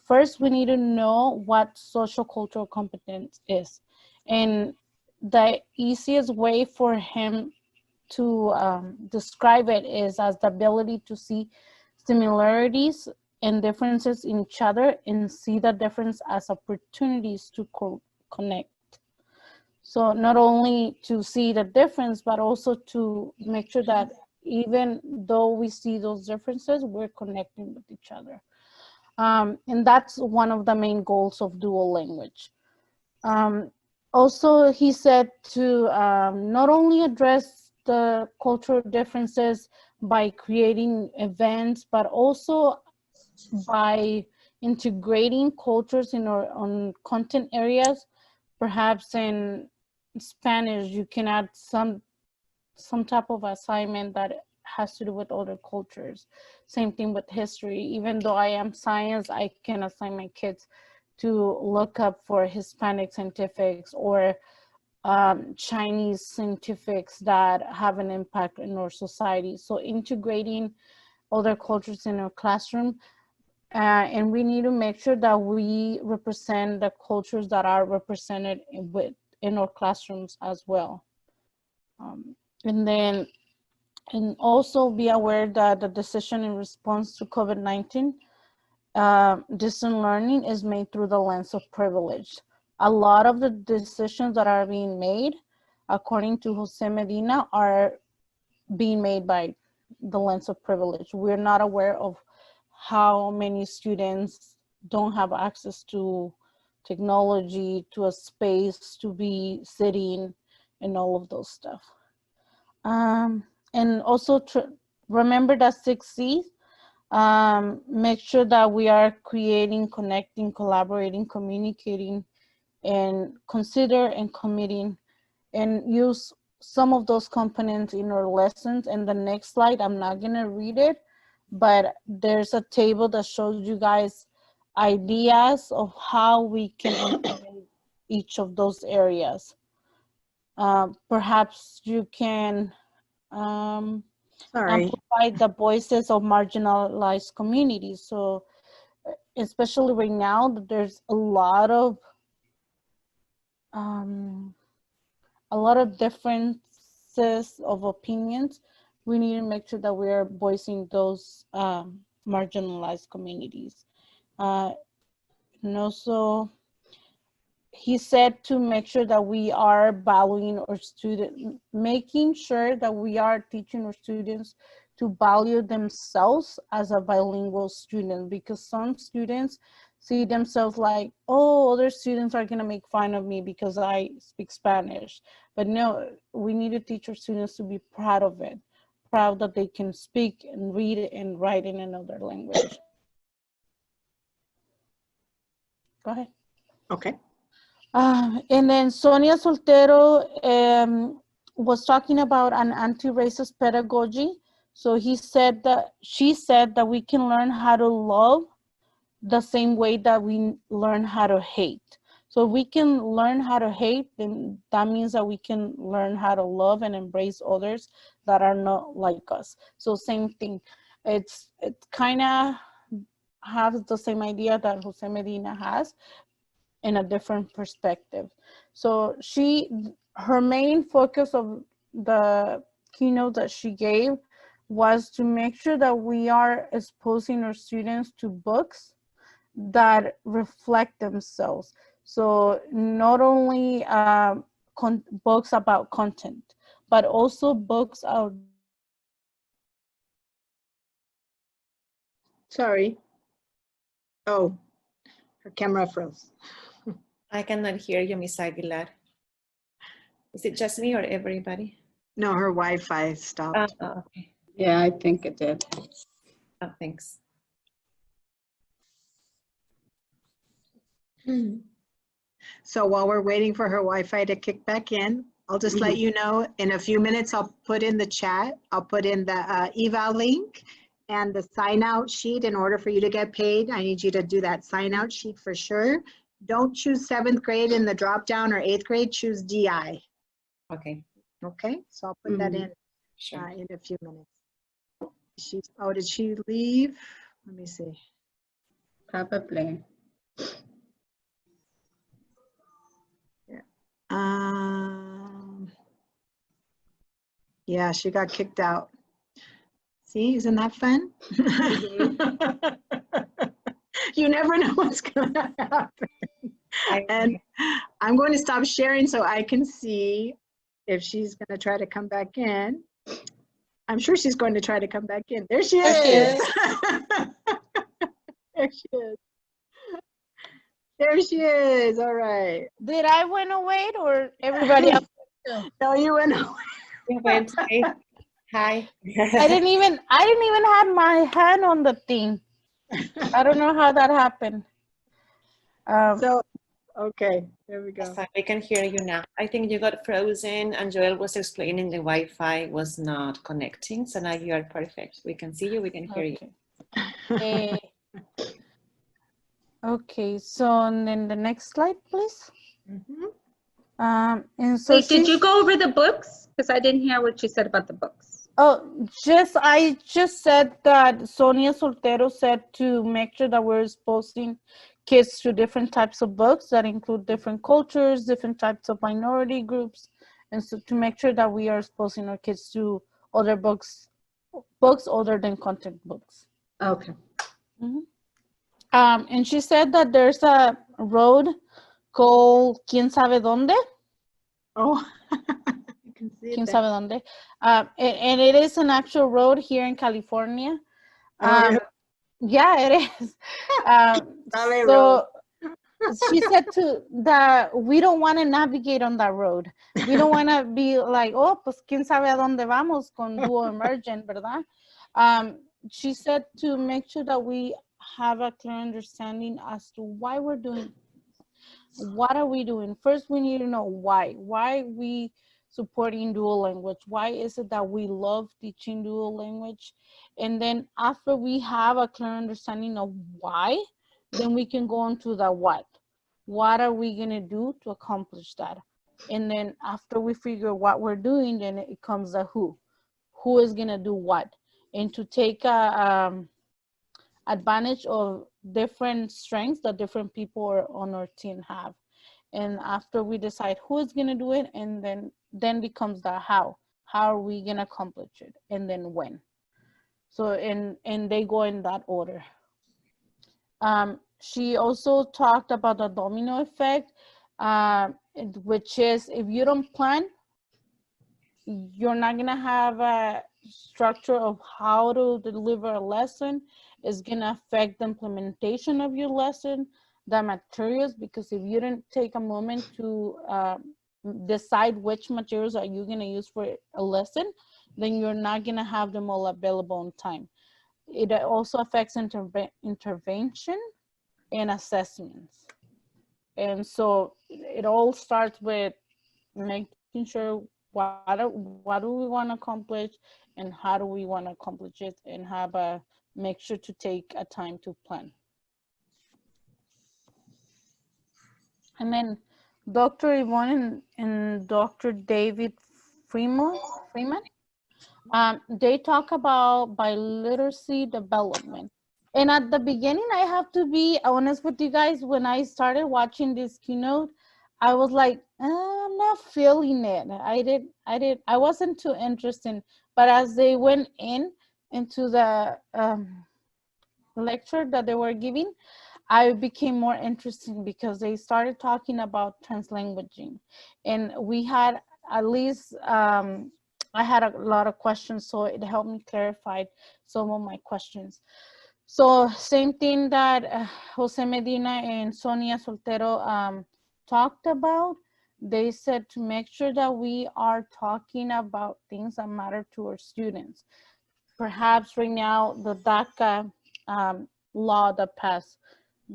Speaker 9: first we need to know what social cultural competence is. And the easiest way for him to describe it is as the ability to see similarities and differences in each other and see the difference as opportunities to connect. So not only to see the difference, but also to make sure that even though we see those differences, we're connecting with each other. And that's one of the main goals of dual language. Also, he said to not only address the cultural differences by creating events, but also by integrating cultures in our own content areas. Perhaps in Spanish, you can add some type of assignment that has to do with other cultures. Same thing with history. Even though I am science, I can assign my kids to look up for Hispanic scientifics or Chinese scientifics that have an impact in our society. So integrating other cultures in our classroom, and we need to make sure that we represent the cultures that are represented in our classrooms as well. And also be aware that the decision in response to COVID-19, distant learning is made through the lens of privilege. A lot of the decisions that are being made, according to Jose Medina, are being made by the lens of privilege. We're not aware of how many students don't have access to technology, to a space to be sitting, and all of those stuff. And also remember the 6 C's. Make sure that we are creating, connecting, collaborating, communicating, and consider and committing, and use some of those components in our lessons. And the next slide, I'm not gonna read it, but there's a table that shows you guys ideas of how we can implement each of those areas. Perhaps you can amplify the voices of marginalized communities. So especially right now, there's a lot of differences of opinions. We need to make sure that we are voicing those marginalized communities. And also, he said to make sure that we are valuing our students, making sure that we are teaching our students to value themselves as a bilingual student, because some students see themselves like, oh, other students are gonna make fun of me because I speak Spanish. But no, we need to teach our students to be proud of it, proud that they can speak and read and write in another language. Go ahead.
Speaker 3: Okay.
Speaker 9: And then Sonia Soltero was talking about an anti-racist pedagogy. So she said that we can learn how to love the same way that we learn how to hate. So if we can learn how to hate, then that means that we can learn how to love and embrace others that are not like us. So same thing. It kind of has the same idea that Jose Medina has in a different perspective. So her main focus of the keynote that she gave was to make sure that we are exposing our students to books that reflect themselves. So not only books about content, but also books out.
Speaker 3: Sorry. Oh, her camera froze.
Speaker 4: I cannot hear you, Miss Aguilar. Is it just me or everybody?
Speaker 3: No, her Wi-Fi stopped.
Speaker 4: Okay.
Speaker 1: Yeah, I think it did.
Speaker 4: Oh, thanks.
Speaker 3: So while we're waiting for her Wi-Fi to kick back in, I'll just let you know in a few minutes, I'll put in the chat, I'll put in the eval link and the sign out sheet. In order for you to get paid, I need you to do that sign out sheet for sure. Don't choose 7th grade in the drop down or 8th grade, choose DI.
Speaker 4: Okay.
Speaker 3: Okay, so I'll put that in a few minutes. Did she leave? Let me see.
Speaker 1: Probably.
Speaker 3: Yeah, she got kicked out. See, isn't that fun? You never know what's gonna happen. And I'm going to stop sharing so I can see if she's gonna try to come back in. I'm sure she's going to try to come back in. There she is. There she is. There she is. All right.
Speaker 9: Did I went away or everybody else?
Speaker 3: No, you went away.
Speaker 4: You went. Hi.
Speaker 9: I didn't even have my hand on the thing. I don't know how that happened.
Speaker 3: Okay, there we go.
Speaker 4: So we can hear you now. I think you got frozen and Joel was explaining the Wi-Fi was not connecting. So now you are perfect. We can see you, we can hear you.
Speaker 9: Okay, so then the next slide, please. And so
Speaker 5: Wait, did you go over the books? Because I didn't hear what you said about the books.
Speaker 9: Oh, I just said that Sonia Soltero said to make sure that we're exposing kids to different types of books that include different cultures, different types of minority groups, and so to make sure that we are exposing our kids to other books other than content books.
Speaker 5: Okay.
Speaker 9: And she said that there's a road called Quién Sabe Dónde.
Speaker 3: Oh, you can see it.
Speaker 9: Quién Sabe Dónde. And it is an actual road here in California. Yeah, it is. So she said that we don't want to navigate on that road. We don't want to be like, oh, pues quién sabe a dónde vamos con Duo Immersion, ¿verdad? She said to make sure that we have a clear understanding as to why we're doing this. What are we doing? First, we need to know why. Why we supporting dual language? Why is it that we love teaching dual language? And then after we have a clear understanding of why, then we can go on to the what. What are we gonna do to accomplish that? And then after we figure what we're doing, then it comes the who. Who is gonna do what? And to take advantage of different strengths that different people on our team have. And after we decide who is gonna do it, and then becomes the how. How are we gonna accomplish it? And then when. So, and they go in that order. She also talked about the domino effect, which is if you don't plan, you're not gonna have a structure of how to deliver a lesson. It's gonna affect the implementation of your lesson, the materials, because if you didn't take a moment to decide which materials are you gonna use for a lesson, then you're not gonna have them all available on time. It also affects intervention and assessments. And so it all starts with making sure what do we want to accomplish and how do we want to accomplish it, and have a make sure to take a time to plan. And then Dr. Yvonne and Dr. David Freeman, they talk about biliteracy development. And at the beginning, I have to be honest with you guys, when I started watching this keynote, I was like, I'm not feeling it. I wasn't too interested. But as they went into the lecture that they were giving, I became more interested because they started talking about translanguaging. And we had at least, I had a lot of questions, so it helped me clarify some of my questions. So same thing that Jose Medina and Sonia Soltero talked about. They said to make sure that we are talking about things that matter to our students. Perhaps right now, the DACA law that passed,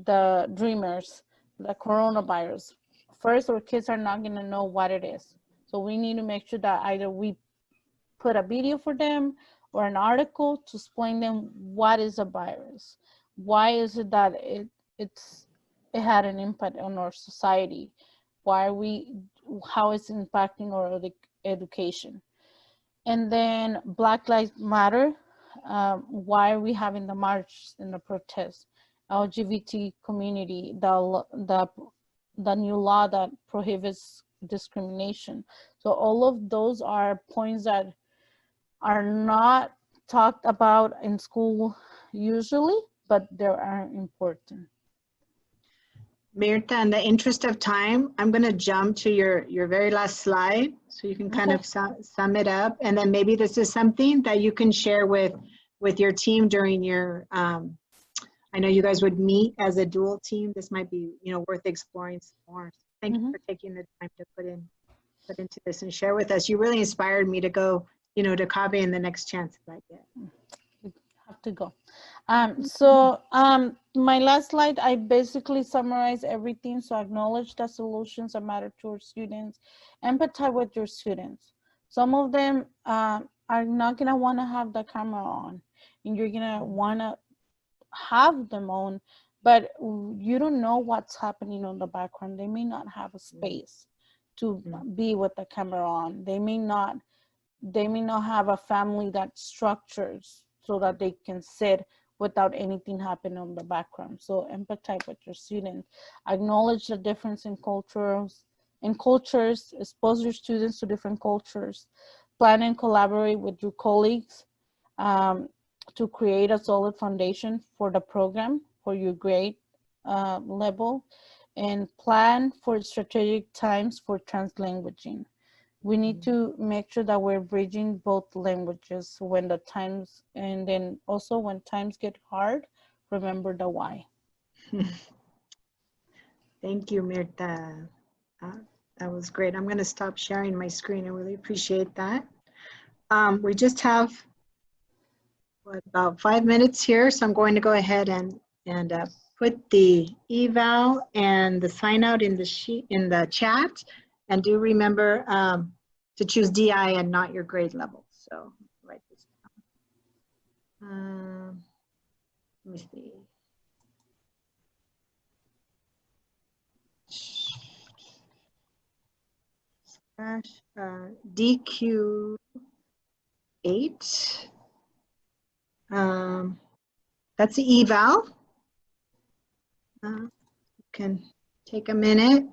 Speaker 9: the Dreamers, the coronavirus. First, our kids are not going to know what it is. So we need to make sure that either we put a video for them or an article to explain them what is a virus. Why is it that it had an impact on our society? How it's impacting our education? And then Black Lives Matter. Why are we having the march and the protest? LGBT community, the new law that prohibits discrimination. So all of those are points that are not talked about in school usually, but they are important.
Speaker 3: Mirta, in the interest of time, I'm going to jump to your very last slide so you can kind of sum it up. And then maybe this is something that you can share with your team during your, I know you guys would meet as a dual team. This might be, worth exploring some more. Thank you for taking the time to put into this and share with us. You really inspired me to go, to Cave in the next chance that I get.
Speaker 9: You have to go. My last slide, I basically summarize everything. So acknowledge the solutions that matter to our students, empathize with your students. Some of them are not gonna wanna have the camera on, and you're gonna wanna have them on, but you don't know what's happening on the background. They may not have a space to be with the camera on. They may not have a family that structures so that they can sit without anything happening on the background. So empathize with your students, acknowledge the difference in cultures, expose your students to different cultures, plan and collaborate with your colleagues to create a solid foundation for the program, for your grade level, and plan for strategic times for translanguaging. We need to make sure that we're bridging both languages when the times, and then also when times get hard, remember the why.
Speaker 3: Thank you, Mirta. That was great. I'm going to stop sharing my screen. I really appreciate that. We just have about 5 minutes here, so I'm going to go ahead and put the eval and the sign out in the chat. And do remember to choose DI and not your grade level. So write this down. Let me see. DQ8. That's the eval. You can take a minute.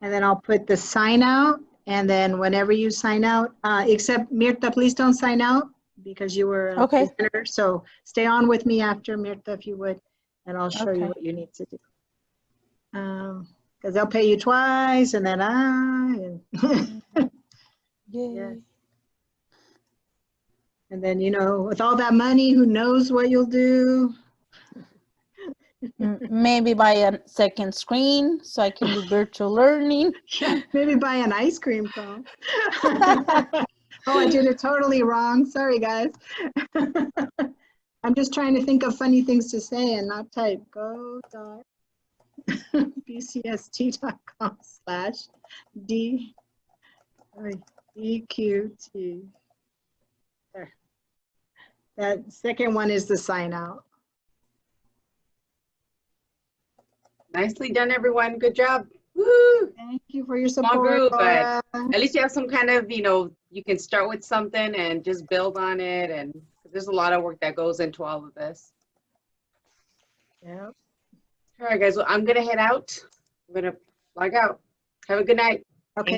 Speaker 3: And then I'll put the sign out, and then whenever you sign out, except Mirta, please don't sign out because you were a presenter. So stay on with me after, Mirta, if you would, and I'll show you what you need to do. Because they'll pay you twice, and then yeah. And then, with all that money, who knows what you'll do?
Speaker 9: Maybe buy a second screen so I can do virtual learning.
Speaker 3: Maybe buy an ice cream cone. Oh, I did it totally wrong. Sorry, guys. I'm just trying to think of funny things to say and not type. Go dot bcst.com/DEQT. There. That second one is the sign out.
Speaker 1: Nicely done, everyone. Good job. Woo!
Speaker 3: Thank you for your
Speaker 1: Small
Speaker 3: support,
Speaker 1: group, but
Speaker 3: Laura.
Speaker 1: at least you have some kind of, you can start with something and just build on it. And there's a lot of work that goes into all of this.
Speaker 3: Yep.
Speaker 1: All right, guys. Well, I'm going to head out. I'm going to log out. Have a good night.